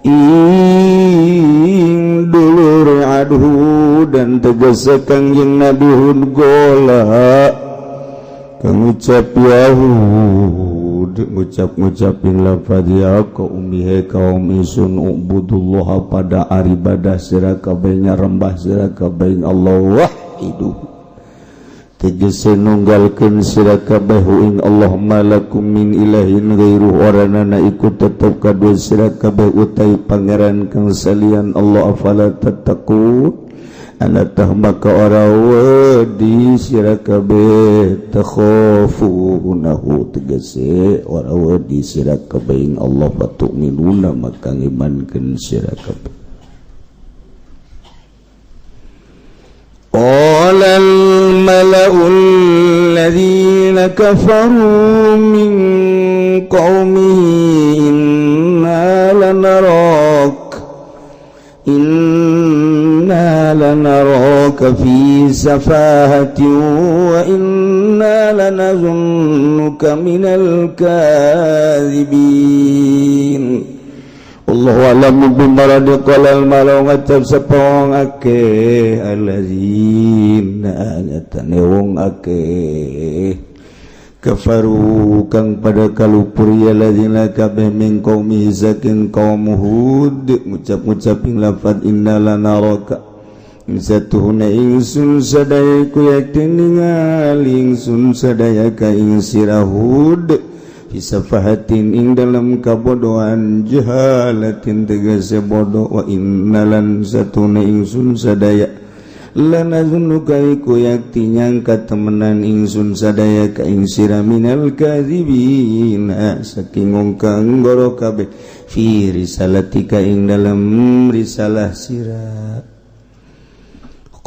ing dulur adhu dan tegas kangjeng Nabi Hud gola kang ucap Yahud ngucap-ngucapin lafaz ya qaumihe kaum isun ubudullaha pada aribadah sira kabeh nyarembah sira kabeh Allah wahidu tegese nunggalkeun sira kabeh ing Allah malakum min ilahin ghairu oranana iku tetep kadue sira kabeh utai pangeran kang salian Allah afala tattaqun anatah maka ora wedi sira kabeh takhafunahu tegese ora wedi sira kabeh ing Allah fatu'minuna maka ngimankeun sira kabeh. Qala al-mala'u alladhina kafaru min qaumihi inna lanaraka fi safahatin wa inna lanazunnuka minal kadhibin. Allahu a'lamu bimaradi qala al-malau ngacap sepong akeh alladzina nyatane wong akeh kafaru kang pada kalupur ya ladzina kabeh min qaumi saking kaum Hud ngucap-ngucaping lafaz innala naraka satuhuna ingsun sadaya ku yakti ningali ingsun sadaya ka ing sira Hud fisafahatin ing dalam kabodohan jahalatin tegese bodoh wa innalan satuna ingsun sadaya lanazunnuka iku yakti nyangka temenan ingsun sadaya ka ing sira minal kadzibin saking ngongkang goro kabeh fi risalatika ing dalam risalah sira.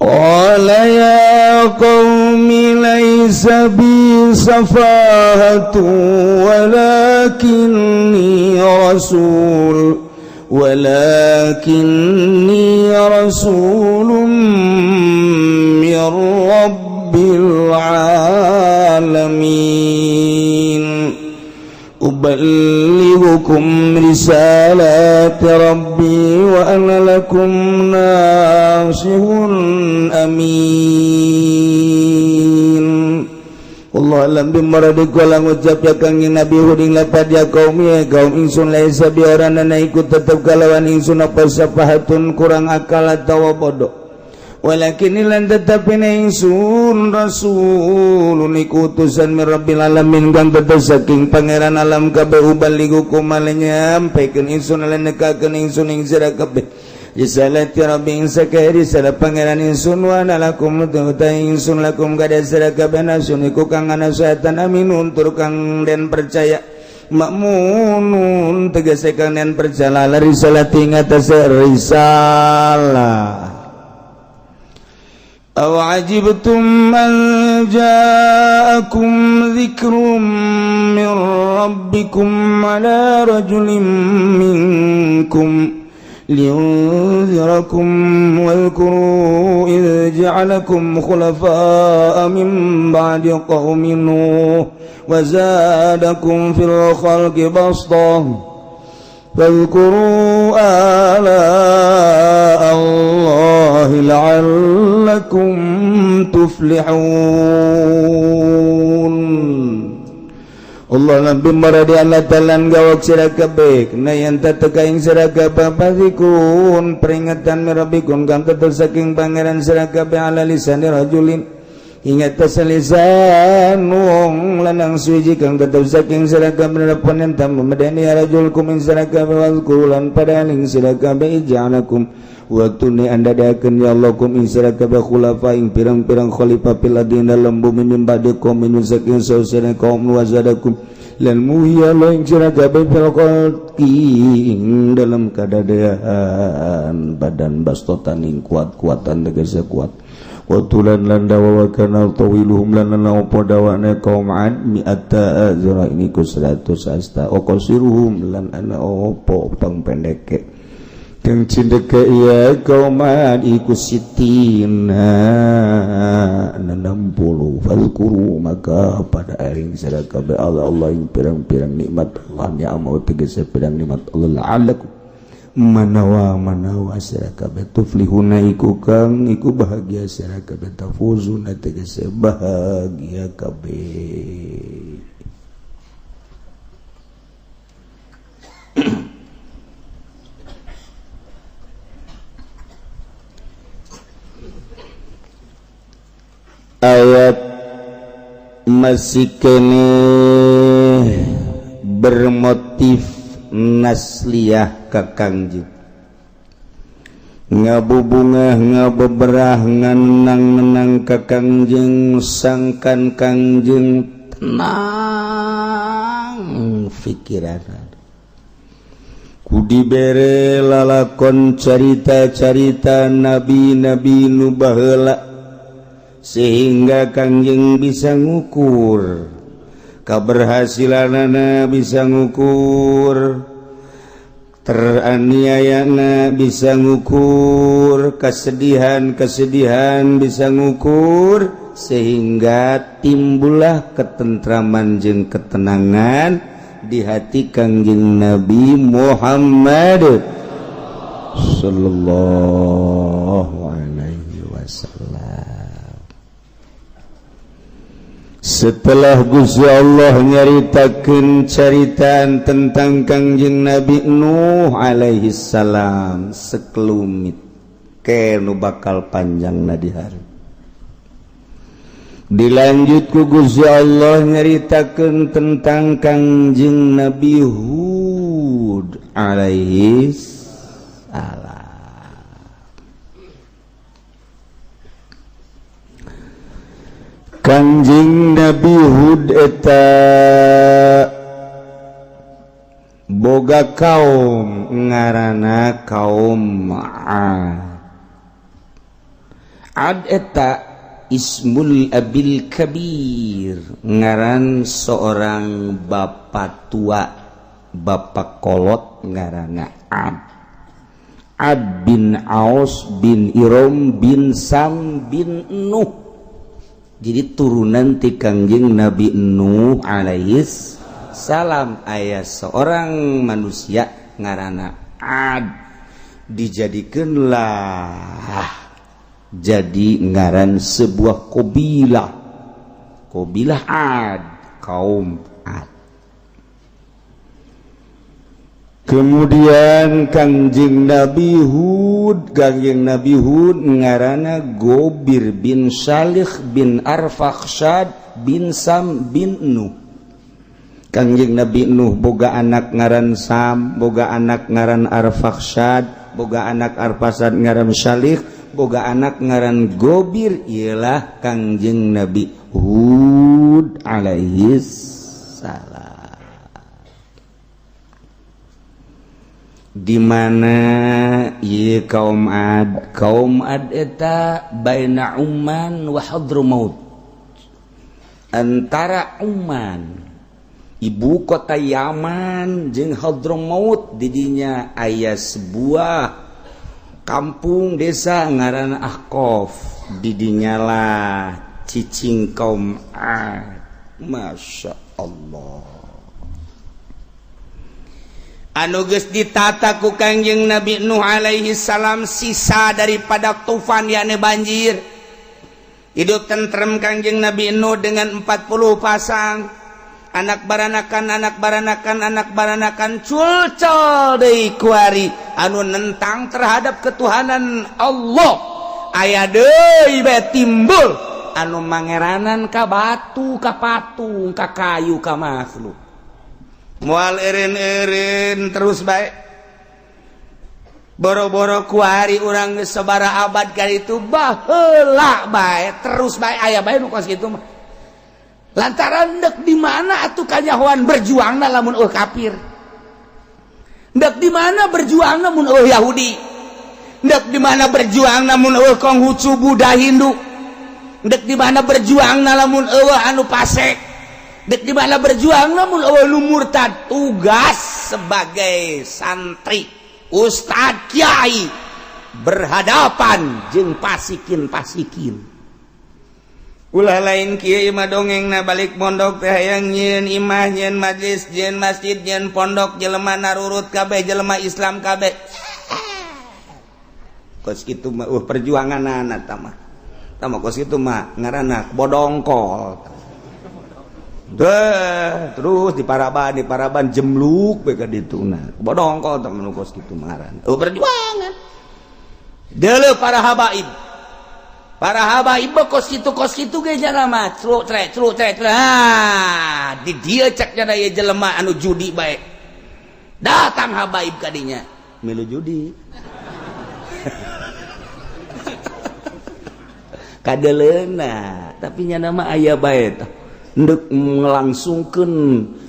Qala ya qaumi laisa bi safahatu walakinni rasulun min rabbil alamin uballighukum risalati rabbi wa ana lakum nasihun amin. Allah alam bimaradi kala ngucap ya kangjeng Nabi Hud ing lapad ya kaum ingsun laisa biarana ikut tetep kalawan ingsun apa safahatun kurang akal atawa bodoh walakin lan tetapi ingsun rasulun iku utusan min rabbil alamin kang tetes saking pangeran alam kabeh ubaligukum nyampekeun ingsun lan nekakeun ingsun ing sira kabeh risalati rabbi ing sakari sira pangeran ingsun wa lakum ta ingsun lakum kada sira kabeh nasun iku kang ana setan aminun tur kang den percaya makmunun tegese kang den percaya risalati ngatas risalah aw ajibtum an ja'akum dzikrum min rabbikum ala rajulin minkum liyunzirakum wadhkuru idh ja'alakum khulafa'a min ba'di qaumin nuh wa zadakum fil khalqi bastah fadhkuru ala Allahi la'allakum tuflihun. Allah nabi maradi Allah talan gawak sira kabeh na yen tateka ing sira kabeh pazikun peringatan mirabikun kang tetes saking pangeran sira kabeh ala lisan rajulin ingat tasalisan wong lanang suci kang tetes saking sira kabeh ponen tam medeni rajul kum ing sira kabeh wazkuran padaling sira kabeh ijanakum waktune anda dakeun ya Allah kum ing sira kabeh khulafa ing pirang-pirang khalifah fil ladina lam bumi ba'da qaum min saking sausana kaum wazadakum lan muhya ing sira kabeh fil khalqi ing dalam kadadaan badan bastotan ing kuat-kuatan tegese kuat watulan lan dawa kana tawiluhum lan apa dawane kaum ad mi'ata azra ini ku 100 asta qasiruhum lan ana apa pang pendeke kang cindeke iya kauman iku sitina 60 fazkuru maka pada aring sira kabeh Allah ing pirang-pirang nikmat Allah ni'amah tegese pirang nikmat Allah la'allakum manawa sira kabeh tuflihuna iku kang iku bahagia sira kabeh tafuzuna tegese bahagia kabeh. Ayat masih kene bermotif nasliyah kakangjing ngabubungah ngabeberah nganang-nang kakangjing sangkan kangjing tenang pikiran kudi bere lalakon carita-carita nabi-nabi nu baheula sehingga kangjeng bisa ngukur keberhasilanana bisa ngukur teraniayana bisa ngukur kesedihan bisa ngukur sehingga timbullah ketentraman jeung ketenangan di hati kangjeng Nabi Muhammad sallallahu alaihi wasallam. Setelah Gusti Allah nyaritakeun caritaan tentang kangjeng Nabi Nuh alaihi salam sekelumit kenu bakal panjangna di hari dilanjut ku Gusti Allah nyaritakeun tentang kangjeng Nabi Hud alaihi salam. Kanjing Nabi Hud eta boga kaum ngaranna kaum Ad eta ismul abil kabir ngaran seorang bapak tua bapak kolot ngaranna Ad bin Aus bin Irom bin Sam bin Nuh. Jadi turunan ti kangjeng Nabi Nuh alaihi salam aya seorang manusia ngaranna Ad dijadikeunlah jadi ngaran sebuah kabilah Ad kaum Ad Kemudian Kangjeng Nabi Hud ngaranna Gobir bin Salih bin Arfakhshad bin Sam bin Nuh. Kangjeng Nabi Nuh boga anak ngaran Sam, boga anak ngaran Arfakhshad, boga anak Arfakhshad ngaran Salih, boga anak ngaran Gobir, ialah Kangjeng Nabi Hud alaihi salam. Di mana ieu kaum Ad eta baina Umman wa Hadramaut, antara Umman ibu kota Yaman jeung Hadramaut, di dinya aya sebuah kampung desa ngaranna Ahqaf, di dinya lah cicing kaum Ad. Masya Allah, anu geus ditata ku Kangjeng Nabi Nuh alaihi salam, sisa daripada tufan yakni banjir. Hidup tentrem Kangjeng Nabi Nuh dengan 40 pasang anak baranakan culcol deui kuari anu nentang terhadap ketuhanan Allah. Aya deui bae timbul anu mangeranan ka batu, ka patung, ka kayu, ka makhluk. Moal eureun terus bae boro-boro kuari urang geus sabaraha abad ka ditu baheula bae terus bae aya bae nu kos kitu mah. Lantaran dek di mana atuh kanyahoan berjuangna lamun kafir, dek di mana berjuangna mun Yahudi, dek di mana berjuangna mun Konghucu Buddha Hindu, dek di mana berjuangna lamun anu pasek, dek di mana berjuang namun lu murtad. Tugas sebagai santri ustad kiai berhadapan jeung pasikin ulah lain kieu mah dongengna balik pondok teh hayang nyieun imah, nyieun majlis, nyieun masjid, nyieun pondok, jelema narurut kabeh, jelema Islam kabeh. Kos kitu mah perjuanganna tah mah kos kitu mah ngaranna bodongkol. Terus di paraban jemluk beka dituna bodongkol temen kos kitu ngaran perjuangan deuleu para habaib kos kitu ge jalema cru tre di dieu cek nya aya jelema anu judi bae datang habaib ka dinya milu judi kadeleuna tapi nya nama aya bae tah ndek ngelangsungkeun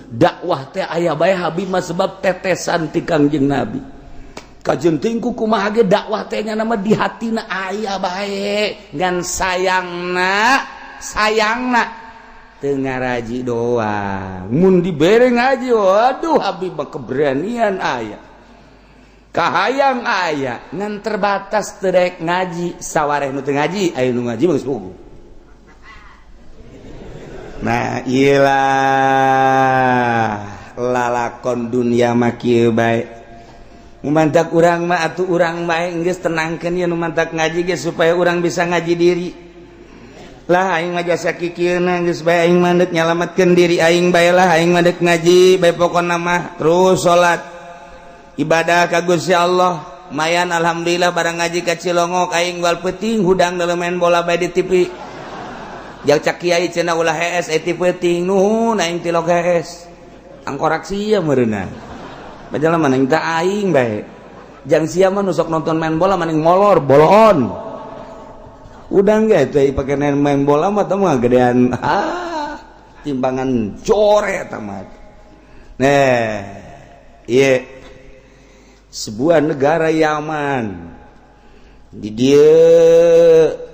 dakwah teh aya bae Habib mah sebab tetesan ti Kangjeng Nabi. Kajenting ku kumaha ge dakwah teh nya nama di hatina aya bae ngan sayangna teu ngaraji doang. Mun dibere ngaji waduh Habib mah keberanian aya. Kahayang aya ngan terbatas teu rek ngaji sawareh nu teu ngaji aya nu ngaji mah geus puguh. Nah iyalah lalakon dunia mah kieu bae. Mumantak urang mah atuh urang bae geus tenangkeun ye nu mantak ngaji ge supaya urang bisa ngaji diri. Lah aing mah jasa kikieuna geus bae aing mah deuk nyalametkeun diri aing bae lah aing mah deuk ngaji bae pokona mah terus salat ibadah ka Gusti Allah. Mayan alhamdulillah barang ngaji ka Cilongok aing wal peuting hudang dalam main bola bae di TV. Jak cak kiai cenah ulah HS eti peuting nuhun aing tilok HS angkorak sia meureunna bajala maneh teh aing bae jang sia mah nu sok nonton main bola maneh molor bolon udang ge teh pake main bola mah teh mah gedean timbangan core eta mah. Nah ieu sebuah negara Yaman di dieu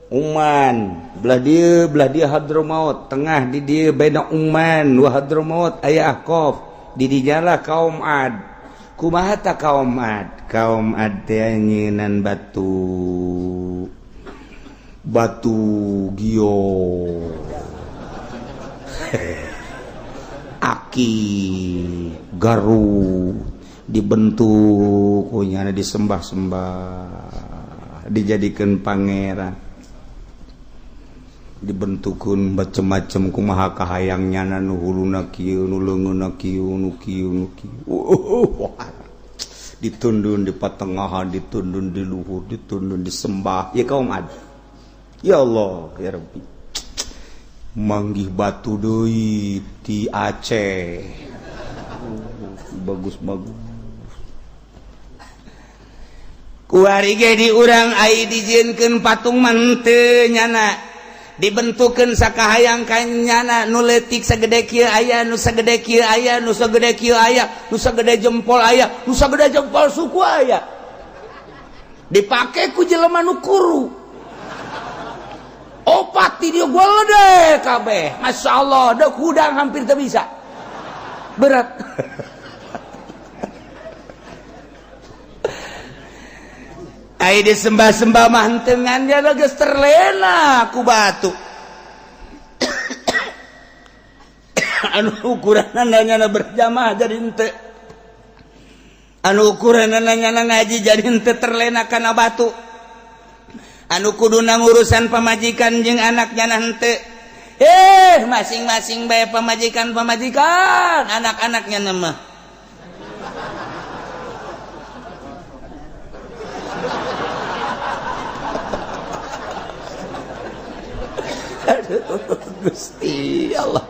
Umman belah dia Hadramaut tengah di dia baina Umman wa Hadramaut aya Ahqaf di dinya lah kaum Ad. Kumaha ta kaum Ad teh nyeunan batu gio aki garu dibentuk nya disembah-sembah dijadikan pangeran dibentukun macem-macem kumaha kahayangnya nu huluna kieu nu leungeunna kieu nu kieu ditundun di patengahan, ditundun di luhur, ditundun disembah. Ya kaum ad. Ya Allah, ya Rabbi. Manggih batu deui ti Aceh. Bagus-bagus. Kuari ge di urang ai dijieunkeun patung manteu nyana. Dibentukeun sakahayang kanyana nu leutik sagede kieu aya, nu sagede kieu aya, nu sagede kieu aya, nu sagede jempol aya, nu sagede jempol suku aya. Dipake ku jelema nu kuru. Opat ti dieu gede kabeh. Masyaallah, deuk hudang hampir teu bisa. Berat. Ai disembah-sembah mah henteu ngan dia geus terlena ku batu. Anu ukuranna nyana berjamaah jadi henteu. Anu ukuranna nyana ngaji jadi henteu terlena kana batu. Anu kuduna ngurusan pamajikan jeung anaknya henteu. Masing-masing bae pamajikan, anak-anaknya mah Gusti Allah.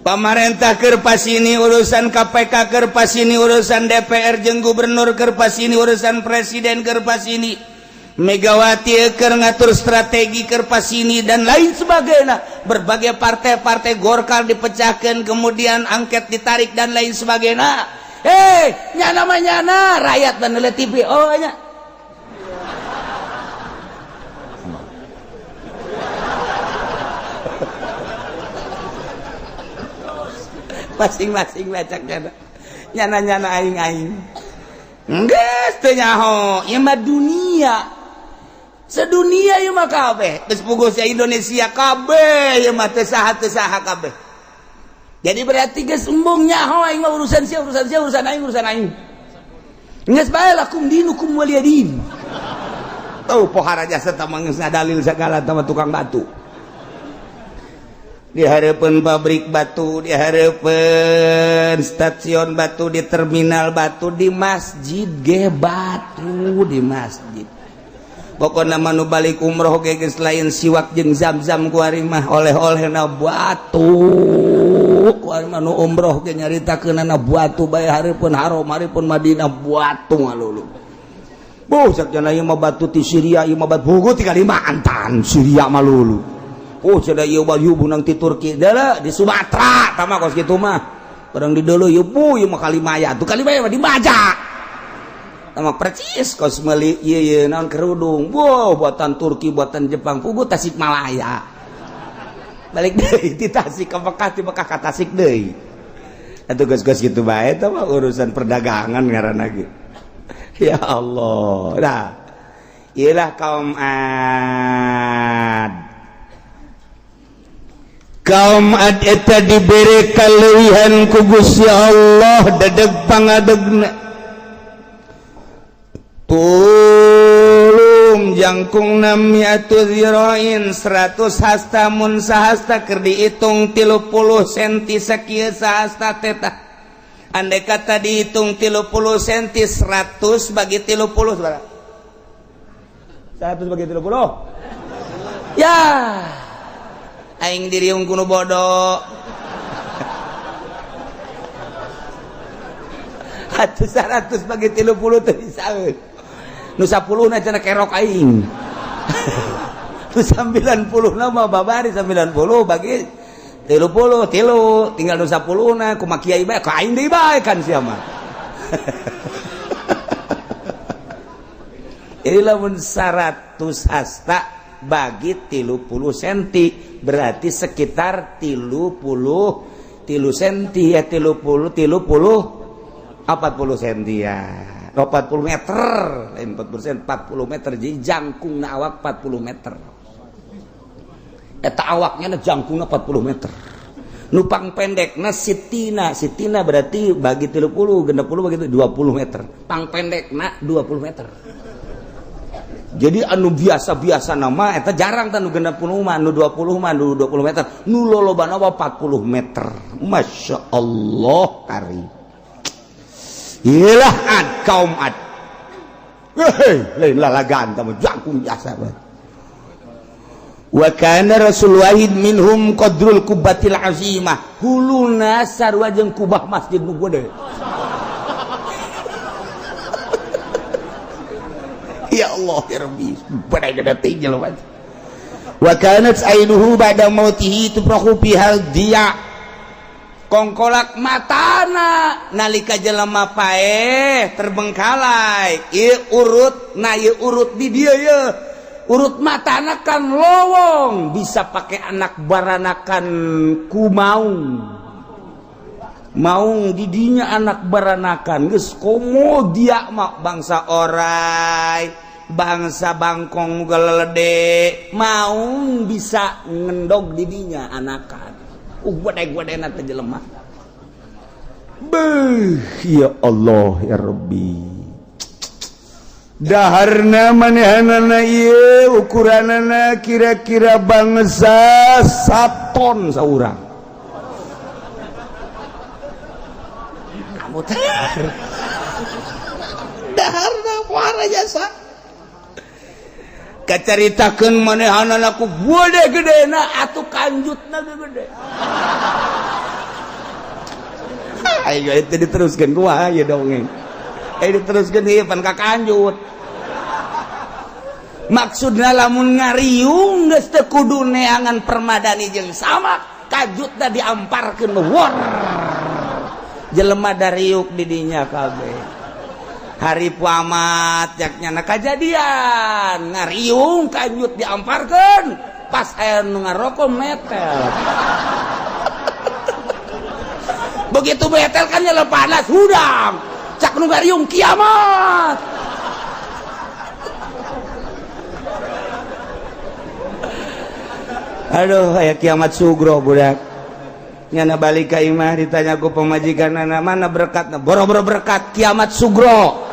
Pamarentah keur pasini urusan KPK, keur pasini urusan DPR jeung gubernur, keur pasini urusan presiden, keur pasini Megawati keur ngatur strategi, keur pasini dan lain sebagainya. Berbagai partai-partai Golkar dipecahkan, kemudian angket ditarik dan lain sebagainya. Nyana mah nyana rakyat dan nilai TV nya. Masing-masing lecaknya nyana-nyana aing-aing geus teu nyaho ieu mah dunia sedunia ieu mah kabeh geus puguh Indonesia kabeh ieu mah teu saha kabeh. Jadi berarti geus embung nyaho aing mah urusan sia urusan aing geus bae lakum dinukum waliyadin. Tuh pohara jasa tah mah geus ngadalil sagala tah tukang batu. Di hareupeun pabrik batu, di hareupeun stasiun batu, di terminal batu, di masjid ge batu, di masjid. Pokona manu balik umroh ge geus lain siwak jeung zam-zam kuari mah oleh-olehna batu. Kuari manu umroh ge nyaritakeunana batu bae hareupeun haram, hareupeun Madinah batu ngalulu. Sakjana ieu mah batu ti Syria, ieu mah batu bugu ti Kalimantan, Syria mah lulu. Sada ieu bal hubungan ti Turki dala di Sumatera tama kos kitu mah. Barang di deuleu ieu mah Kalimaya. Tu Kalimaya mah di Baja. Tama percis kos meuli ieu naon kerudung. Buatan Turki, buatan Jepang, pugu Tasikmalaya. Balik deui ti Tasik ka Mekah, ti Mekah ka Tasik deui. Atuh geus-geus kitu bae tah mah urusan perdagangan ngaranna ge. Ya Allah. Nah. Iyalah kaum Ad. Kaum Ad eta diberi kaleuwihan ku Gusti Allah dadeg pangadegna. Tulum jangkungna mi'atu zirain 100 hasta mun sahasta keur diitung 30 cm sakieu sahasta teh tah. Andai kata dihitung 30 cm 100 bagi 30 berapa? 100 bagi 30. Ya. Aing diriung kuno bodoh. Atuh 100 bagi 30 teh disaeun. Nu 10 na cenah kerok aing. Nu 90 na mah babari 90 bagi 30 tinggal nu 10 na kumaha kiai bae ka aing deui bae kan sia mah. Ilamun 100 hasta bagi 30 cm berarti sekitar 30 cm ya 30 40 cm ya 40 meter lain 40 meter jadi jangkungna awak 40 meter eta awaknya jangkungna 40 meter nupang pendekna sitina berarti bagi 30 genep 10 bagi 20 meter pang pendekna 20 meter. Jadi anu biasa-biasa nama eta jarang tah nu 60 mah nu 20 mah nu 20 meter nu lolobana 40 meter. Masya Allah karim. iyalah Ad, kaum Ad. Lain lalagaan kamu jangkung jasa banget. Wa kana rasul wahid minhum qadrul kubatil azimah, huluna sarua jeung kubah masjid nu gede. Ya Allah ya Rabbi, pada gede tinggal banget. Wa kanat ainuhu ba'da mautihi tuprahu bihal dia, kongkolak matana nalika jelema paeh terbengkalai ieu urut na ieu urut di dieu ye urut matana kan lowong bisa pakai anak baranakan ku maung didinya anak baranakan geus komo dia mah bangsa orai bangsa bangkong galede maung bisa ngendog didinya anakan gede-gedena teh jelema. Beuh, ya Allah ya Rabbi. Daharna manehanana ieu ukuranana kira-kira bangsa 1 ton saurang. Kamu teh. Daharna poara jasa. Kacaritakeun manehanana ku gede-gedena atuh kanjutna gede. Ayo itu diteruskeun ku aya dongeng. Diteruskeun ieu pan ka kanjut. Maksudna lamun ngariung geus teu kudu neangan permadani jeung sama, kajutna diamparkeun wor. Jelema dariuk di dinya kabeh. Hari puamat yaknyana kajadian ngariung kanjut diamparkeun pas aya nu ngaroko metel. Begitu metel kan nyala panas hudang cak nu ngariung kiamat. Aduh aya kiamat sugro budak nyana balik ka imah ditanya ku pemajikanna mana berkatna boro-boro berkat kiamat sugro.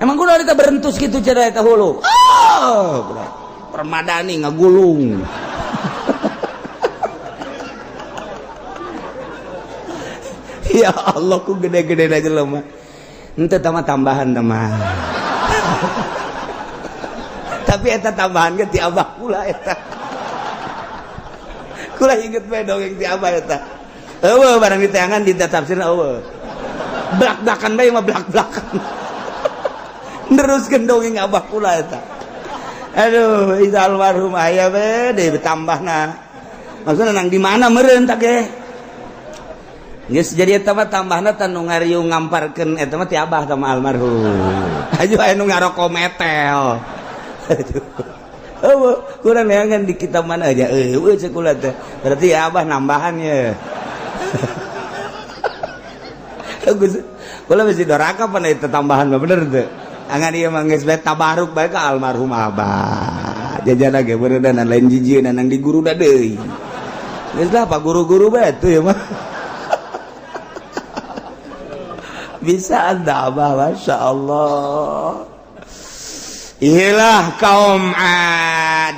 Emang kudu kita berentus gitu cara eta hulu. Oh, permadani ngagulung. Ya Allah ku gede-gede aja jelema. Henteu tambahan teman. Tapi eta tambahan ge ti abah kula eta. Kula inget bae dongeng ti abah eta. Eueuh barang diteangan di tafsirna eueuh. Blak-blakan bae mah blak-blakan. Neruskeun dongeng abah kula eta. Aduh, isa almarhum aya we deui tambahna. Maksudna nang di mana meureun tah ge? Geus jadi eta mah tambahna tan nu ngariung ngamparkeun eta mah ti abah ka almarhum. Aju aya nu ngaroko metel. Aduh. Eueuh, kurang neangan di kitab mana aja. Eueuh ceuk kula teh. Berarti ya abah nambahan ye. Kula mesti doraka pan eta tambahan mah bener teu. Angan ieu mah geus bae tabaruk bae ka almarhum abah. Jajana ge beuneunan lain jijieun nang di guruna deui. Geus lah Pak guru-guru bae tuh ya mah. Bisa anda abah Masya Allah. Iyalah kaum Ad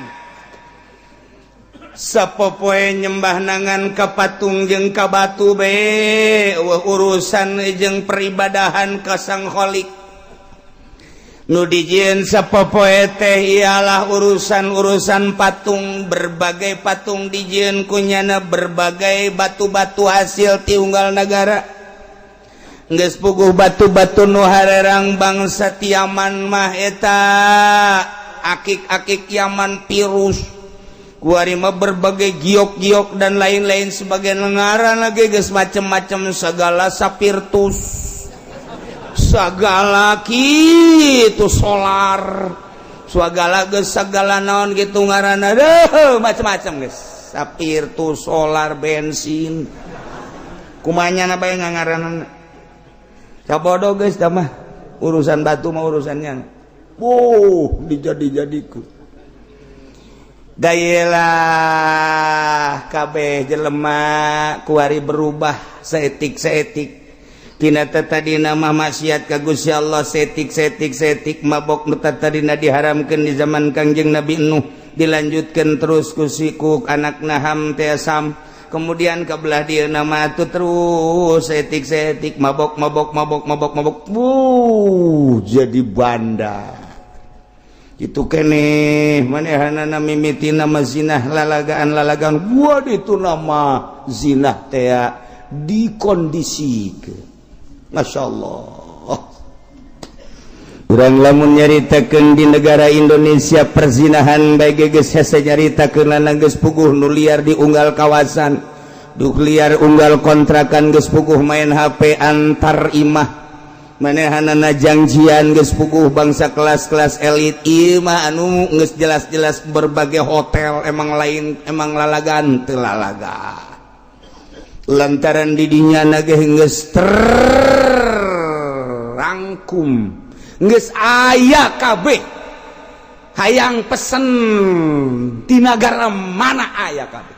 sapopoe nyembah nangan ka patung jeung ka batu bae urusan jeung peribadahan ka Sang Khalik. Nu dijieun sapopoe teh ialah urusan-urusan patung, berbagai patung dijieun kunyana berbagai batu-batu hasil ti unggal negara. Geus puguh batu-batu nu harerang bangsa ti Yaman mah eta akik-akik Yaman pirus. Kuari mah berbagai giok-giok dan lain-lain sebagian ngaran lagi geus macem-macem segala sapirtus. Sagala kitu solar segala geus sagala naon kitu ngaranna deuh macam-macam geus sapirtus solar bensin kumanyana bae ngaranna sabodo geus tah mah urusan batu mah urusannya dijadi-jadiku dayelah kabeh jelema kuari berubah seetik tina tadina mah maksiat ka Gusti Allah setik mabok nu tadina diharamkeun di zaman Kangjeng Nabi Nuh dilanjutkeun terus ku anak Ham teh Sam kemudian kebelah dia nama itu terus setik mabok jadi banda itu kene manehanana mimiti nama zinah lalagaan gua itu nama zinah teh dikondisikan. Masya Allah. Urang lamun nyaritakeun di negara Indonesia perzinahan bae geus hese nyaritakeun geus puguh nu liar di unggal kawasan, nu liar unggal kontrakan geus puguh main HP antar imah. Manehanana janjian geus puguh bangsa kelas-kelas elit ieu mah anu geus jelas-jelas berbagai hotel emang lain emang lalagan teu lalaga. Lantaran didinya nage geus rangkum geus aya kabeh hayang pesen di negara mana aya kabeh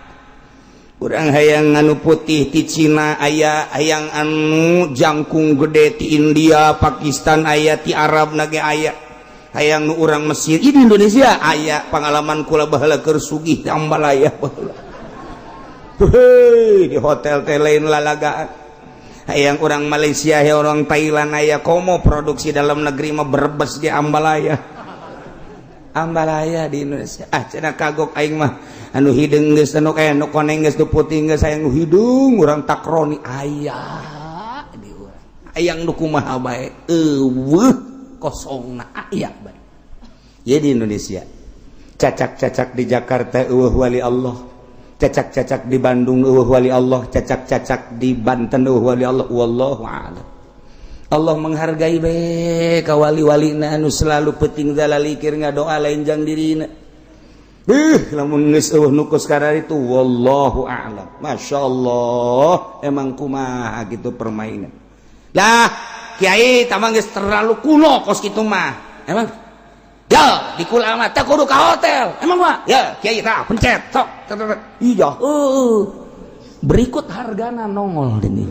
urang hayang anu putih ti Cina aya hayang anu jangkung gede ti India Pakistan aya ti Arab nage aya hayang nu urang Mesir di Indonesia aya pengalaman kula baheula keur sugih di Ambalaya baheula di hotel teh lain lalagaan hayang orang Malaysia ya orang Thailand aya komo produksi dalam negeri mah berbes di Ambalaya di Indonesia cenah kagok aing mah anu hideung geus anu nu koneng geus nu putih geus hayang nu hidung urang takroni aya di urang hayang nu kumaha bae eueuh kosongna aya bae ye di Indonesia cacak-cacak di Jakarta eueuh wali Allah cacak-cacak di Bandung wali Allah, cacak-cacak di Banten wali Allah, wallahu a'lam. Allah menghargai bae ka wali-walina anu selalu peuting zalalikir ngadoa lain jang dirina. Lamun geus eueuh nu kos karari itu wallahu a'lam. Masyaallah emang kumaha gitu permainan. Lah kiai tamang geus terlalu kuno kos kitu mah. Emang ya, di kulama tak kudu ka hotel. Emang mah? Ya, kiai tah pencet sok. Iya. Berikut hargana nongol ini.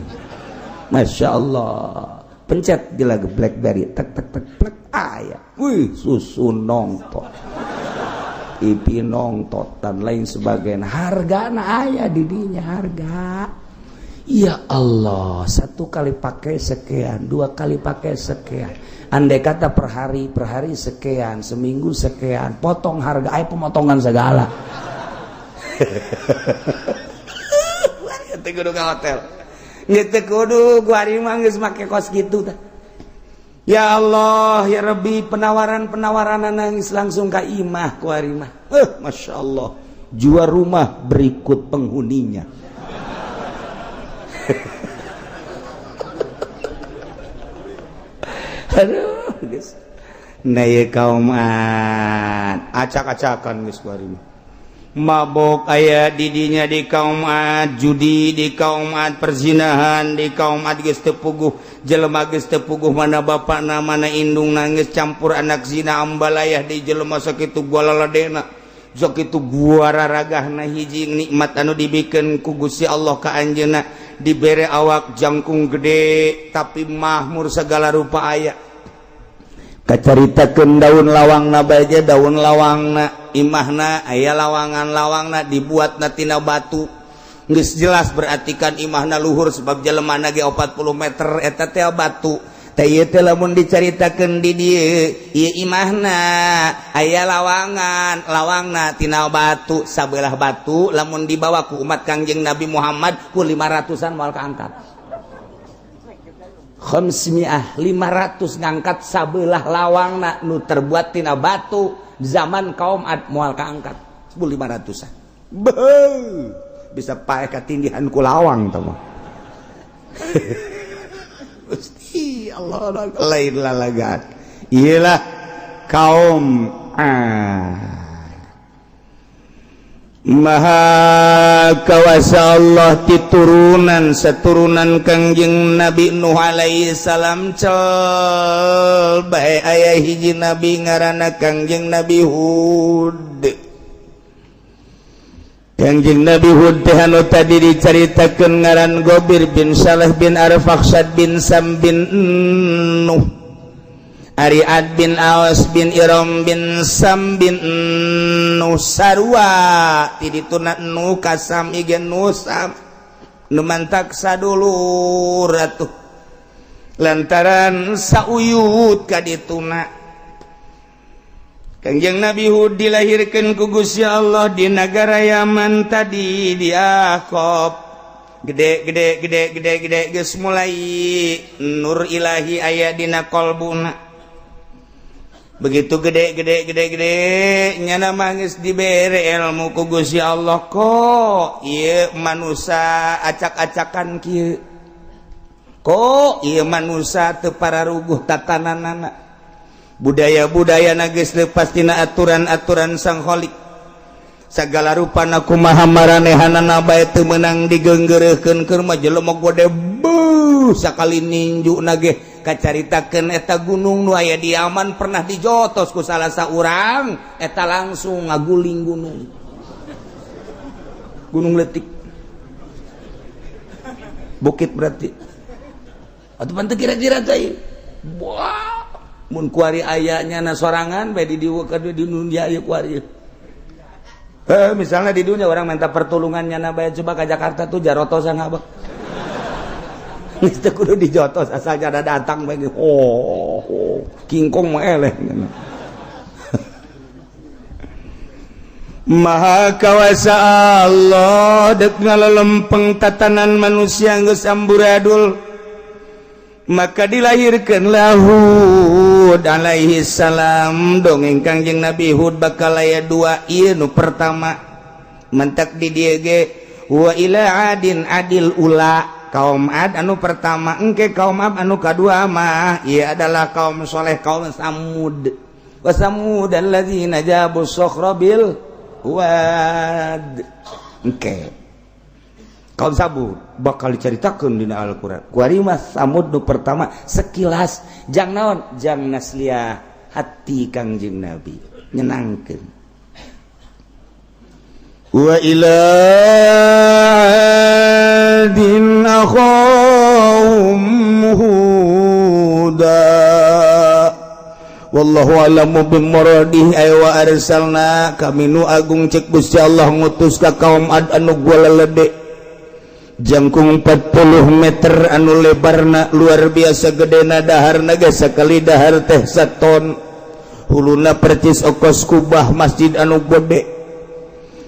Masya Allah. Pencet di lagu BlackBerry. Tek plek aya. Wih, susu nongtot. Ipi nongtot dan lain sebagainya. Hargana aya di dinya harga. Ya Allah, 1 kali pakai sekian, 2 kali pakai sekian. Andai kata per hari sekian, seminggu sekian, potong harga, pemotongan segala. Teu kudu ka hotel. Teu kudu gua ari mah geus make kos kitu tah. Ya Allah, ya Rabbi, penawaran nangis langsung ka imah ku ari mah. Masya Allah, jual rumah berikut penghuninya. Aduh, guys. Nah ya kaumat, acak-acakan guys kuari. Mabok aya didinya di kaumat, judi di kaumat, perzinahan di kaumat geus teu puguh, jelema geus teu puguh mana bapana mana indungna geus campur anak zina ambalayah di jelema sakitu gualaladena. Sakitu guararagahna hiji nikmat anu dibikeun ku Gusti Allah ka anjeunna, dibere awak jangkung gede tapi mahmur segala rupa aya. Kacaritakeun daun lawangna bae daun lawangna imahna aya lawangan-lawangna dibuatna tina batu geus jelas berarti kan imahna luhur sebab jelemana ge 40 meter eta teh batu teh ieu teh lamun dicaritakeun di dieu ieu imahna aya lawangna tina batu sabelah batu lamun dibawa ku umat Kangjeng Nabi Muhammad ku 500-an moal kaangkat 500 ngangkat sabelah lawangna nu terbuat tina batu zaman kaum Ad moal kaangkat 500-an bisa pae katindihan ku lawang tah mah Gusti Allah lain lalagan iyalah kaum Maha kawasa Allah titurunan saturunan Kangjeng Nabi Nuh alaihi salam cel bae aya hiji nabi ngaranna Kangjeng Nabi Hud. Kangjeng Nabi Hud teh anu tadi dicaritakeun ngaran Gobir bin Saleh bin Arfakhsad bin Sam bin Nuh. Ariad bin Awas bin Iram bin Sam bin Nusarwa ti dituna nu kasam igen nusam nu mantak sadulur atuh lantaran sauyut ka dituna. Kangjeng Nabi Hud dilahirkeun ku Gusti Allah di negara Yaman tadi di Aqab. Gede geus mulai nur ilahi aya dina qalbuna. Begitu gede nyana mangis dibere ilmu ku Gusti Allah kok ieu manusia acak-acakan kieu. Kok ieu manusia teu pararuguh tatananana. Budaya-budaya geus leupas tina aturan-aturan Sang Khaliq. Sagala rupana kumaha maranehanana bae teu meunang digeunggeureurkeun keur mah jelema gede beuh sakali ninjuna ge kacaritakeun eta gunung nu aya di Yaman pernah dijotos ku salah saurang eta langsung ngaguling gunung leutik bukit berarti atuh pan teu kira-kira teh wah mun kuari aya nyana sorangan bae di dieu ka di dunia aya kuari. Misalnya di dunia orang minta pertolongannya nabaya coba ke Jakarta tuh jarotosan apa? Itu kudu dijotos asal jada datang bagi kingkong mah eleh. Maha kawasa Allah dek ngalalempeng tatanan manusia geus amburadul. Maka dilahirkanlah Hud alaihi salam dongeng Kangjeng Nabi Hud bakal aya dua ieu nu pertama mentak di dieu ge wa ila adin adil ula kaum Ad anu pertama engke kaum Ad anu kadua mah ieu adalah kaum soleh kaum Samud wa samud alladzina jabu sakhra bil wad engke kaum Samud bakal diceritakeun dina Al-Qur'an. Kuari mah Samud nu pertama sekilas jang naon jang naslia hati Kangjeng Nabi nyenangkeun. Wa ila adin akhahum huda wallahu a'lamu bimuradih ay wa arsalna kami nu agung cek Gusti Allah ngutus ka kaum Ad anu gulalede jangkung 40 meter anu lebarna luar biasa gedena daharna ge sakali dahar teh 1 ton huluna percis okos kubah masjid anu gede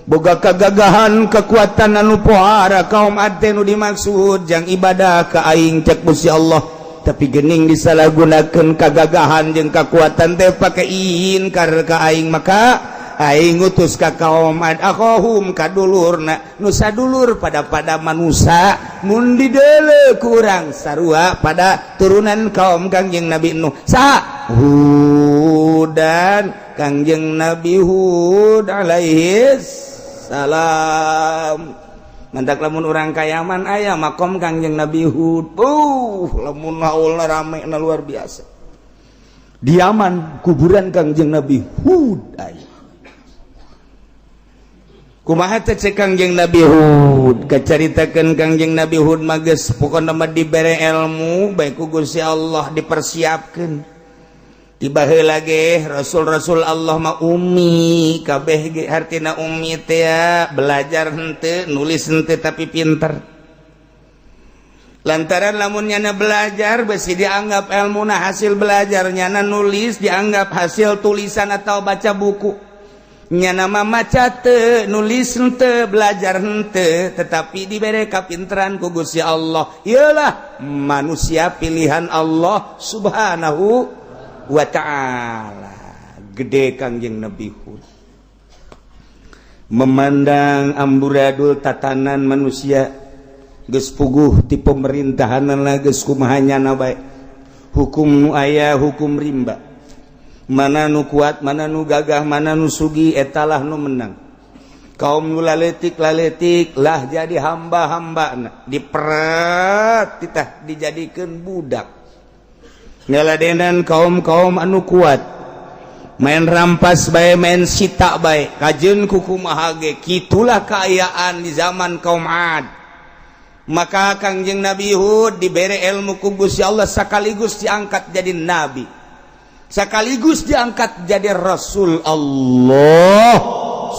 boga kagagahan kekuatan anu pohara kaum Ad teh nu dimaksud jang ibadah ka aing cek Gusti Allah tapi geuning disalahgunakeun kagagahan jeung kekuatan teh pake inkar ka aing maka aing ngutus ka kaum Ad akhahum kadulurna nu sadulur pada manusia mun dideuleu ku urang sarua pada turunan kaum Kangjeng Nabi Nuh saha Hudan Kangjeng Nabi Hud alaihi salam mantak lamun urang ka Yaman aya makom Kangjeng Nabi Hud lamun haulna rame na luar biasa di Yaman kuburan Kangjeng Nabi Hud aya. Kumaha teh cek Kangjeng Nabi Hud kacaritakeun Kangjeng Nabi Hud mah geus pokona mah dibere ilmu bae ku Gusti Allah dipersiapkeun tiba heula ge rasul-rasul Allah mah ummi kabeh ge artina ummi teh belajar henteu nulis henteu tapi pinter lantaran lamun nyana belajar besi dianggap ilmuna hasil belajar nyana nulis dianggap hasil tulisan atau baca buku nyana mah maca teu nulis henteu belajar henteu tetapi dibere kapinteran ku Gusti Allah ieulah manusia pilihan Allah subhanahu wa ta'ala gede Kangjeng Nabi Hud memandang amburadul tatanan manusia geus puguh ti pemerintahanna geus kumaha nyana bae hukum nu aya hukum rimba mana nu kuat mana nu gagah mana nu sugi etalah nu menang kaum nu laletik lah jadi hamba-hambana diperet titah dijadikeun budak ngaladenan kaum anu kuat main rampas bae main sita bae kajeun ku kumaha ge kitulah kaayaan di zaman kaum Ad maka Kangjeng Nabi Hud dibere ilmu ku Gusti Allah sekaligus diangkat jadi nabi sekaligus diangkat jadi Rasul Allah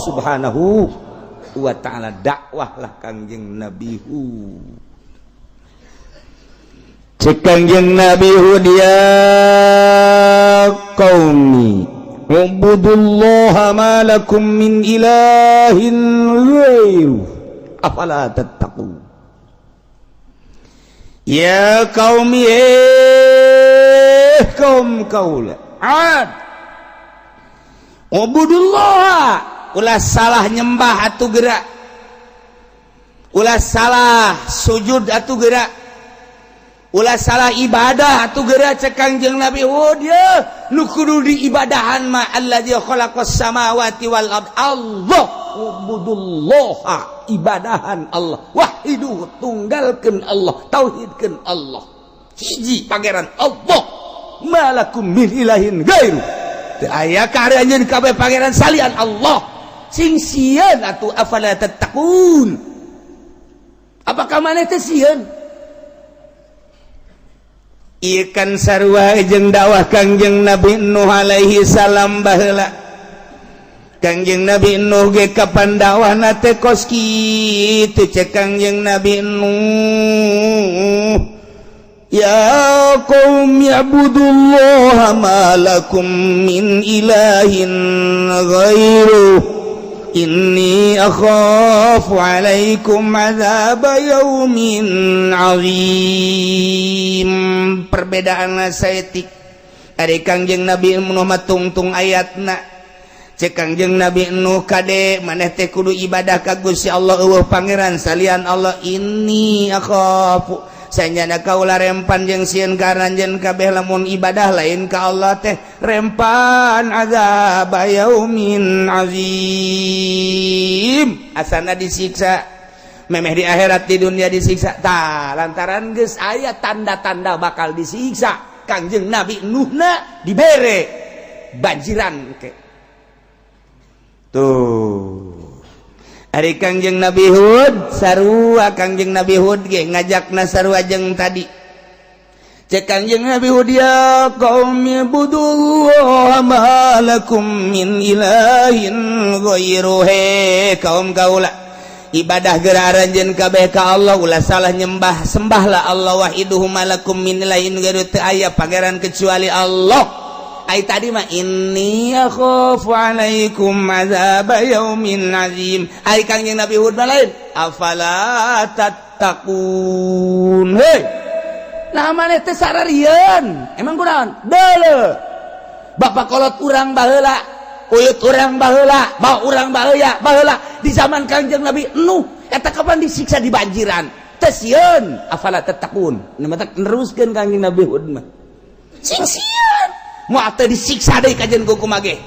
Subhanahu wa ta'ala. Dakwahlah Kangjeng Nabi Hud. Cek Kangjeng Nabi Hud, ya qaumi ubudullaha ma lakum min ilahin ghairu afala tattaqun. Ya qaumi, kaum kaula Ad, ubudullah, ulah salah nyembah atuh geura, ulah salah sujud atuh geura, ulah salah ibadah atuh geura. Cek Kangjeng Nabi Hud, ya nu kudu diibadahan ma alladzi khalaqas samawati wal ard. Allah, ubudullaha, ibadahan Allah, wahiduh, tunggalkeun Allah, tauhidkeun Allah, hiji pangeran Allah, malakum min ilahin gairu, teu aya kahareunyeun kabeh pangeran salian Allah. Sing sieun atuh, afala tattaqun, apakah maneh teh sieun? Ikan sarua jeung dakwah Kangjeng Nabi Nuh alaihi salam baheula. Kangjeng Nabi Nuh ge kapan dakwahna teh kos kitu. Cek Kangjeng Nabi Nuh, ya qaum ya'budullaha ma lakum min ilahin ghairuh inni akhafu alaikum azaba yaumin azim. Perbedaan saeutik ari Kangjeng Nabi Nuh matungtung ayatna. Cek Kangjeng Nabi Nuh kade maneh teh kudu ibadah ka Gusti Allah eueuh pangeran salian Allah. Inni akhafu, sanyana kaula rempan jeung sieun karanjeun kabeh lamun ibadah lain ka Allah teh rempan azab yaumin azim, asana disiksa memeh di akhirat, di dunia disiksa tah lantaran geus aya tanda-tanda bakal disiksa. Kangjeng Nabi Nuhna dibere banjiran ke tuh. Ari Kangjeng Nabi Hud sarua Kangjeng Nabi Hud ge ngajakna sarua jeung tadi. Cek Kangjeng Nabi Hud, ya qaumi ibudullaha ma lakum min ilahin ghairuh. Kaum kaula ibadah geura aranjeun kabeh ka Allah, ulah salah nyembah, sembahlah Allah wahiduhu malakum min ilahin ghairuh, teu aya pangeran kecuali Allah. Ai tadi mah inni akhafu alaikum azab yaumin azim. Ai Kangjeng Nabi Hud lain, afala tattaqun. Hei, nah maneh teh sararieun emang kunaon deuleu bapak kolot urang baheula, uyut urang baheula, bawa urang baheula di zaman Kangjeng Nabi Nuh eta kapan disiksa di banjiran teh sieun afala tattaqun. Nu mah neruskeun Kangjeng Nabi Hud mah sing sieun moal teu disiksa deui kajen kumaha ge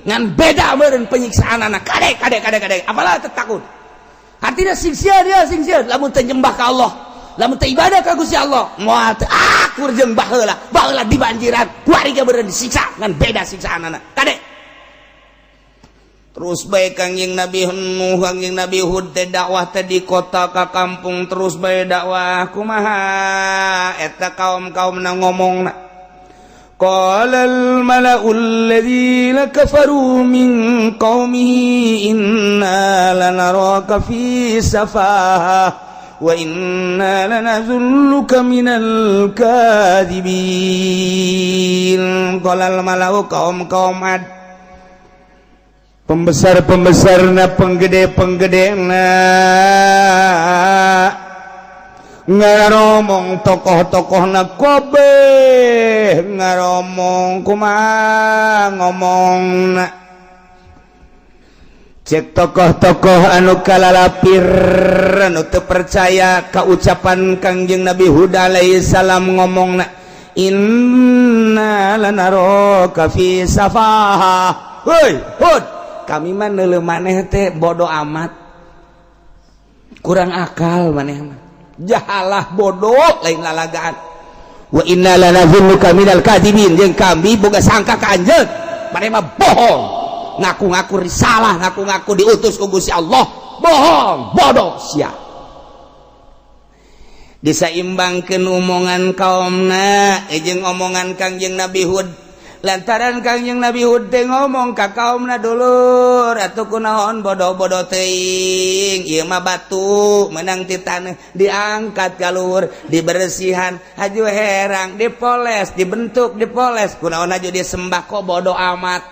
ngan beda meureun penyiksaanana kade apalah tattaqun. Artinya siksieun ya siksieun lamun teu nyembah ka Allah, lamun teu ibadah ka Gusti Allah, moal teu akur jeung baheula di banjiran kuari ge meureun disiksa ngan beda siksaanana kade. Terus bae Kangjeng Nabi Nuh, Kangjeng Nabi Hud teh dakwah teh di kota ka kampung, terus bae dakwah kumaha eta kaum-kaumna ngomongna. Qalal mala'ul ladzina kafaru min qaumihi inna lanaraka fi safahah wa inna lanazunnuka minal kadhibin. Qalal mala'u kaum Ad, pembesar-pembesarna, penggede-penggedena ngaromong, tokoh-tokohna kabeh ngaromong kumaha ngomongna. Cek tokoh-tokoh anu kalalapir anu teu percaya ka ucapan Kangjeng Nabi Hud alaihi salam ngomongna inna lanaraka fi safaha. Heuy Hud, kami mah neuleuh maneh teh bodoh amat, kurang akal maneh mah, jahalah bodoh lain lalagaan. Wa inna lanazunnuka minal kadhibin, jeung kami boga sangka ka anjeun maneh mah bohong, ngaku-ngaku risalah, ngaku-ngaku diutus ku Gusti Allah, bohong, bodoh sia. Disaimbangkeun omongan kaumna jeung omongan Kangjeng Nabi Hud, lantaran Kangjeng Nabi Hud teh ngomong ka kaumna dulur atuh kunaon bodoh-bodoh teuing ieu mah batu menang ti taneuh diangkat ka luhur dibersihan haju herang dipoles dibentuk dipoles kunaon haju disembah kok bodoh amat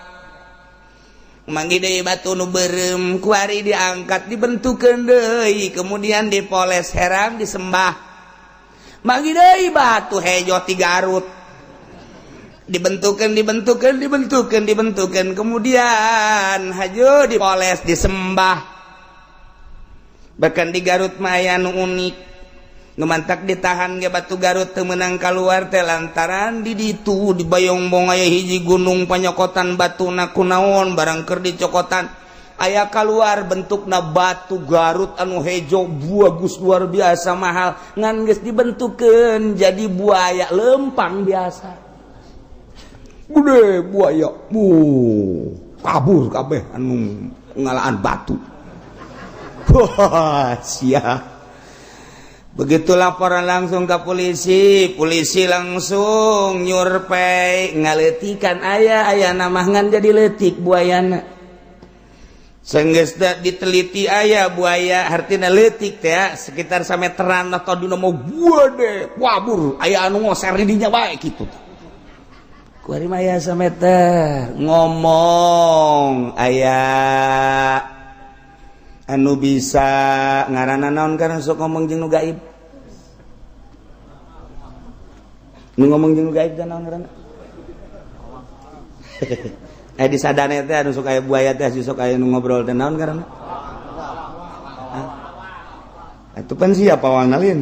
manggi deui batu nu beureum kuari diangkat dibentukeun deui kemudian dipoles herang disembah manggi deui batu hejo ti Garut dibentukan kemudian hajo dipoles disembah bahkan di Garut mah aya nu unik nu mantak ditahan ge batu Garut teu meunang kaluar teh lantaran di ditu di Bayongbong aya hiji gunung panyokotan batuna kunaon barang keur dicokotan aya kaluar bentukna batu Garut anu hejo bagus luar biasa mahal ngan geus dibentukeun jadi buaya lempang biasa gede buaya kabur kabeh anu ngalaan batu wah sia begitu laporan langsung ke polisi langsung nyurpei ngaletikan aya namahan jadi letik buayana senggeus diteliti aya buaya artina letik teh sekitar sameteran atau dina mau gede kabur aya anu ngoser di dinya bae kitu kuari maya sameter ngomong aya anu bisa ngaranna naon kana sok ngomong jeung nu gaib nu ngomong jeung nu gaib teh naon ngaranna di sadane teh anu sok aya buaya teh sok aya nu ngobrol teh naon ngaranna atuh pan siapa wang nalin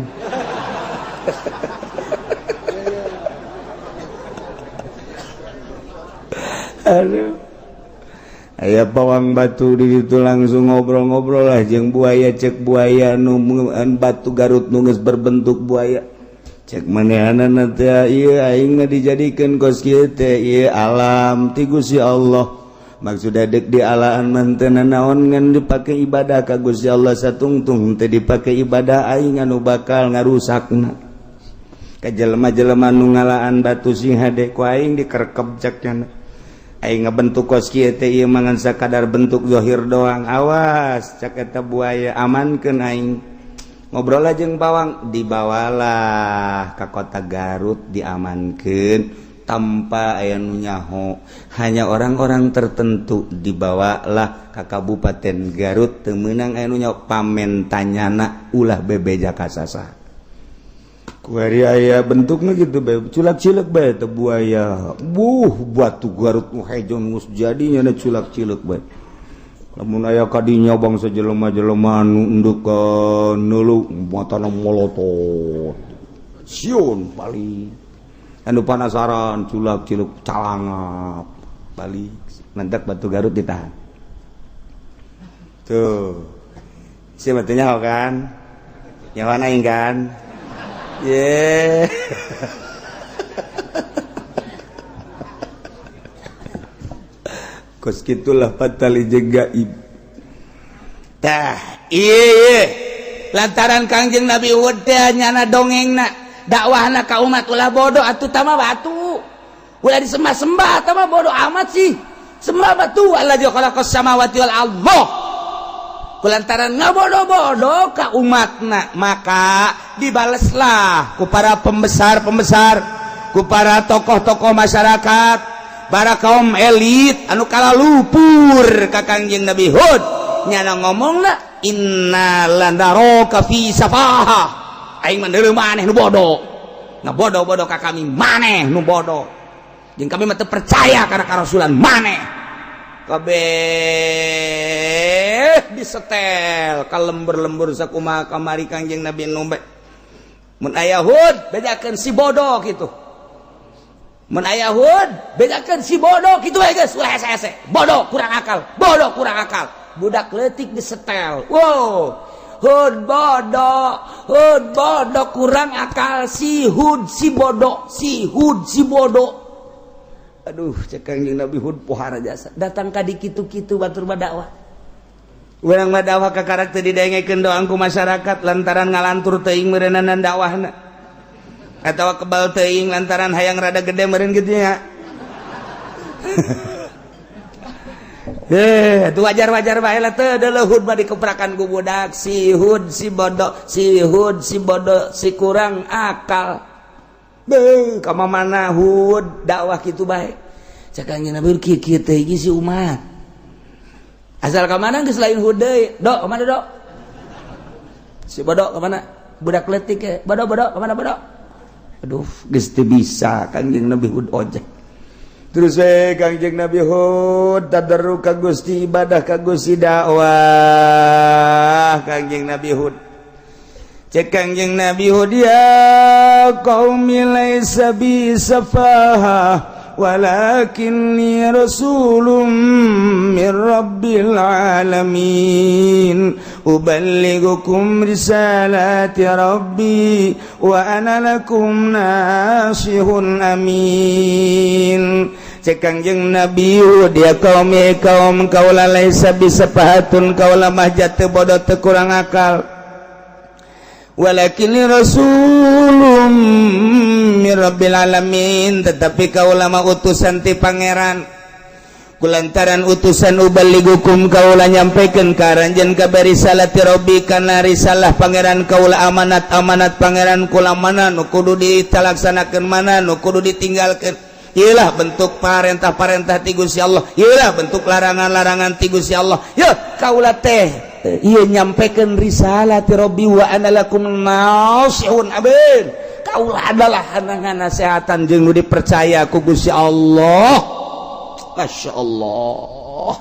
aduh aya pawang batu di ditu langsung ngobrol-ngobrol lah jeung buaya cek buaya nu batu Garut nu geus berbentuk buaya cek manehanana teh ieu aing mah dijadikeun kos kieu teh ieu alam ti Gusti Allah maksud dedek di alaan mah teu naon ngan dipake ibadah ka Gusti Allah satungtung teh dipake ibadah aing anu bakal ngarusakna ka jelema-jelema nu ngalaan batu sing hade ku aing dikerekep cekna aing ngabentuk kos kieu teh ieu mangan sakadar bentuk zahir doang awas cak eta buaya amankeun aing ngobrol aja jeung pawang dibawalah ka kota Garut diamankeun tanpa aya nu nyaho hanya orang-orang tertentu dibawalah ka Kabupaten Garut teu meunang aya nu nyaho pamentanyana ulah bebeja ka sasa kuari aya bentukna gitu bae culak-cilek bae teh buaya batu Garut nu hejo geus jadinya na culak-cilek bae lamun aya kadinya bangsa jelema-jelema nu enduk neuleuh matana molotot sieun paling anu panasaran culak-cilek calangap balik nantek batu Garut ditahan tuh si batunya kan nyawana aing kan ye kos kitulah patali jeung gaib tah ieu lantaran Kangjeng Nabi Hud teh nyana dongengna dakwahna ka umat ulah bodoh atuh tama batu ulah disembah-sembah tama bodoh amat sih sembah batu Allah khalaqas samawati wal ardh kulantaran ngabodoh-bodoh ka umatna maka dibaleslah ku para pembesar-pembesar ku para tokoh-tokoh masyarakat para kaum elit anu kalalupur ka Kangjeng Nabi Hud nyana ngomongna inna landaraka fi safaha aing mandeuleuh maneh nu bodoh ngabodoh-bodoh ka kami maneh nu bodoh jeung kami mah teu percaya kana karasulan maneh kabeh disetel ka lembur-lembur sakumaha kamari Kangjeng Nabi nu mun aya Hud bedakeun si bodoh kitu mun aya Hud bedakeun si bodoh kitu we geus ulah hese-hese bodoh kurang akal budak leutik disetel wow Hud bodoh kurang akal si Hud si bodoh aduh cek Kangjeng Nabi Hud pohara jasa datang ka di kitu-kitu batur badakwah urang badakwah ka karakter didengekeun doang ku masyarakat lantaran ngalantur teuing meureunana dakwahna atawa kebal teuing lantaran hayang rada gede meureun kitu nya Itu wajar-wajar bae lah teu leuhud mah dikeprakan ku budak si hud si bodoh si kurang akal. Beuh ka mana hud dakwah kitu bae. Cak anjeun Nabi kieu teh si umat. Asal ka mana geus lain hud deui. Dok, ka mana dok? Si bodoh ka mana? Budak leutik ke. Bodoh ka mana bodoh? Aduh, geus teu bisa Kangjeng Nabi Hud ojek. Terus Kangjeng Nabi Hud tadarruk ka Gusti ibadah ka Gusti dakwah Kangjeng Nabi Hud. Cek Kangjeng Nabi Hud ya qaumi laisa bi safaha walakinni rasulun min rabbil alamin uballighukum risalati rabbi wa ana lakum nasihun amin. Cek Kangjeng Nabi dia kaum kaula laisa bisafahatun kaula mah jatuh bodoh teu kurang akal walakinni rasulun min rabbil alamin tetapi kaula mah utusan ti pangeran kulantaran utusan ubaligukum kaula nyampaikan ka aranjeun ka risalati rabbi kana risalah pangeran kaula amanat pangeran kula mana nu kudu ditalaksanakeun mana nu kudu ditinggalkeun ieulah bentuk parentah ti Gusti Allah ieulah bentuk larangan ti Gusti Allah ya kaula teh ieu nyampaikan risalati rabbi wa ana lakum nasihun amin kaula adalah nasehatan jeung nu dipercaya ku Gusti Allah. Masya Allah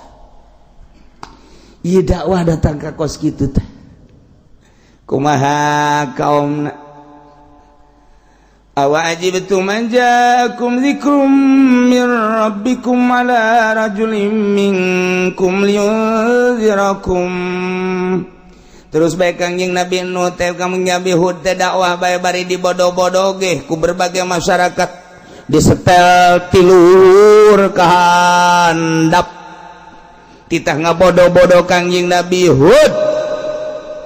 ieu dakwah datang ka kos kitu teh kumaha kaumna awajibtum man ja'akum dzikrum min rabbikum ala rajulin minkum liyunzirakum. Terus bae Kangjeng Nabi Nuh teh Kangjeng Nabi Hud teh dakwah bae bari dibodoh-bodoh ge ku berbagai masyarakat disetel tilur ka handap titah ngabodoh-bodoh Kangjeng Nabi Hud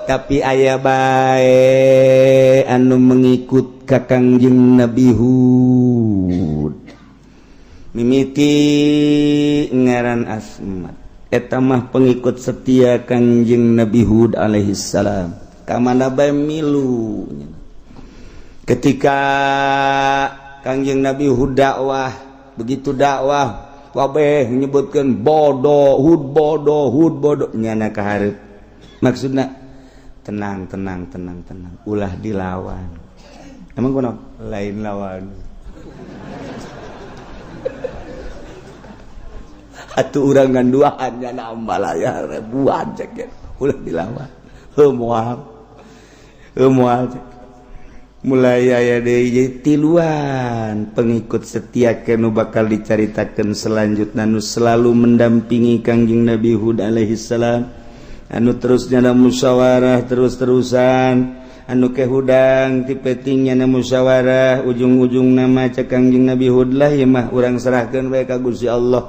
tapi aya bae anu mengikut ka Kangjeng Nabi Hud mimiti ngaran Asmat eta mah pengikut setia Kangjeng Nabi Hud alaihi salam ka mana bae milu ketika Kangjeng Nabi Hud dakwah begitu dakwah kabeh nyebutkeun bodoh nyana ka hareup maksudna tenang ulah dilawan emang kunaon lain lawan atuh urang nganduaan nyana ambalaya ribuan cek ulah dilawan moal mulai aya deui tiluan pengikut setia kanu bakal dicaritakeun selanjutna nu selalu mendampingi Kangjeng Nabi Hud alaihi salam anu terus nyana musyawarah terus-terusan anu kehudang ti peting nyana musyawarah ujung-ujungna mah cek Kangjeng Nabi Hud lah ieu mah urang serahkeun bae ka Gusti Allah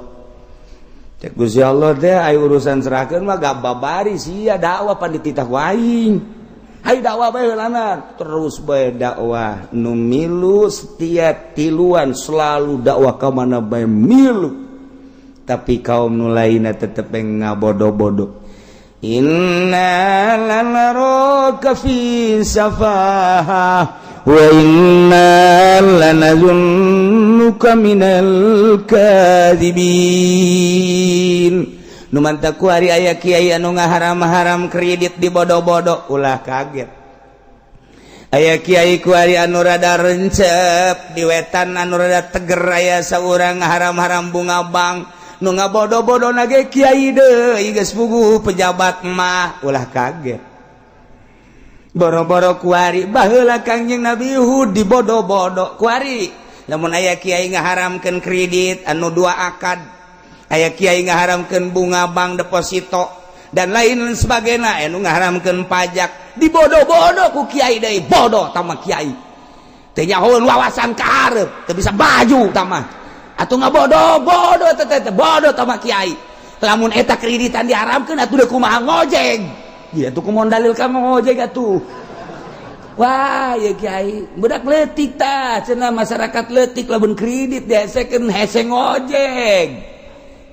cek Gusti Allah teh aya urusan serahkeun mah gababari sia dakwah pan dititah waing. Hai dakwah bae heulanan terus bae dakwah nu milu setiap tiluan selalu dakwah ka mana bae milu tapi kaum nu lainna tetep ngabodoh-bodoh inna lanaraka fi safahah wa inna lanazunnuka minal kadhibin. Numantaku hari aya kiai anu ngaharam-haram kredit di bodoh-bodoh ulah kaget aya kiai ku hari anu rada rencep di wetan anu rada teger aya saurang ngaharam-haram bunga bank nu ngabodoh-bodoh nage kiai deui geus puguh pejabat mah ulah kaget boro-boro ku hari baheula Kangjeng Nabi Hud di bodoh-bodoh ku hari lamun aya kiai ngaharamkeun kredit anu 2 akad aya kiai ngaharamkeun bunga bank deposito dan lain sebagainya anu ngaharamkeun pajak dibodoh-bodoh ku kiai deui bodoh tamah kiai teh nyahoeun wawasan ka hareup teu bisa baju tamah atuh ngabodoh-bodoh teh bodoh tamah kiai lamun eta kreditan diharamkeun atuh da kumaha ngojeg ieu atuh kumaha dalil ka ngojeg atuh Wah ya Kiai budak leutik tah cenah masyarakat leutik lamun kredit dihasekeun hese ngojek.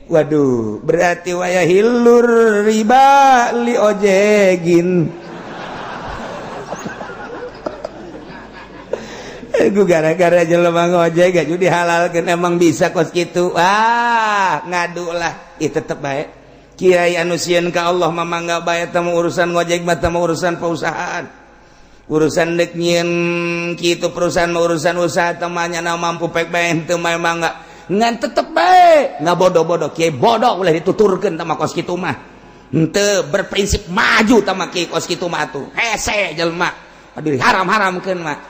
Waduh berarti waya hilur riba li ojegin. Gue gara-gara jelema ngojek gak jadi halalkeun emang bisa kos kitu. Ngadu lah ieu tetep bae. Kiai anu sieun ka Allah mah mangga bae teh urusan ngojek mah teh urusan perusahaan. Urusan dek nyieun kitu perusahaan mah urusan usaha teh mah nya mampu pek bae teu mah ngan tetep bae. Ngabodo-bodo kiai bodoh boleh dituturkeun teh mah kos kitu mah. Henteu berprinsip maju teh mah kiai kos kitu mah atuh. Hese jelema. Aduh haram-haramkeun mah.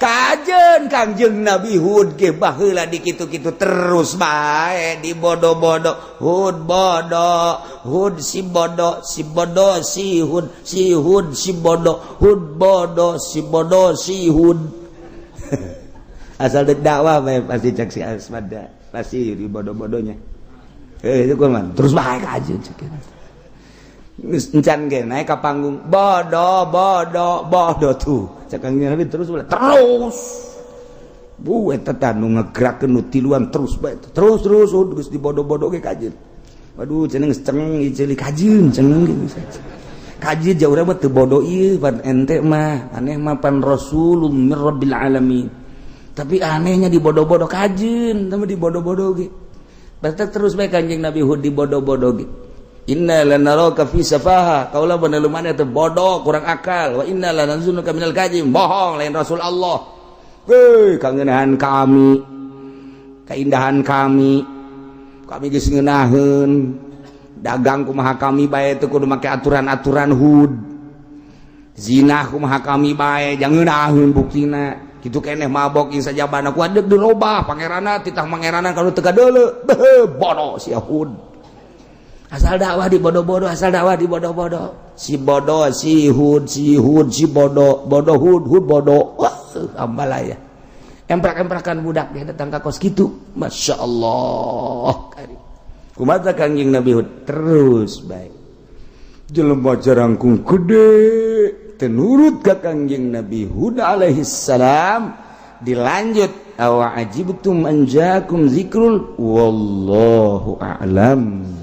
Kajen Kangjeng Nabi Hud ge baheula di kitu-kitu terus bae di bodo-bodo Hud bodo Hud si bodo si bodo si Hud si Hud si bodo Hud bodo si bodo si Hud. Asal dek dakwah bae pasti cek si Asmada pasti di bodo-bodonya. Itu kumaha terus bae kajen cek. Geus encan ge naik ka panggung bodo tuh. Cakang Nabi terus bu eta tah nu ngegerakeun nu tiluan terus bae terus geus dibodo-bodo ge kajeun. Waduh cenah geus cengeng ieu kajeun ceneng ge kajeun jauh urang mah teu bodo ieu pan ente mah aneh mah pan rasulun mir rabbil alamin tapi anehnya dibodo-bodo kajeun tah dibodo-bodo ge batak terus bae Kanjeng Nabi Hud dibodo-bodo ge. Inna lanaraka fi safaha kaula bener lumana teh bodoh kurang akal wa inna lanazunnuka minal kadzib bohong lain Rasul Allah. Kangeunahan kami keindahan kami geus ngeunaheun dagang kumaha kami bae teu kudu make aturan-aturan Hud zina kumaha kami bae jangan ngeunaheun buktina kitu keneh mabok ing sajabana ku adeg dilobah pangeranna titah pangeranna kalau teu kadeuleu bodoh si Hud. Asal dakwah di bodo-bodo, asal dakwah di bodo-bodo. Si bodo, si Hud, si bodo, bodo Hud, Hud bodo. Wah, ambalaya. Emprak-emprakan budak dia datang ke kos gitu. Masya Allah. Kumata Kangjeng Nabi Hud terus baik. Jelema jarangkung gede. Tenurut ke Kangjeng Nabi Hud alaihi salam. Dilanjut. Awa ajibtum anjakum zikrul. Wallahu a'lam.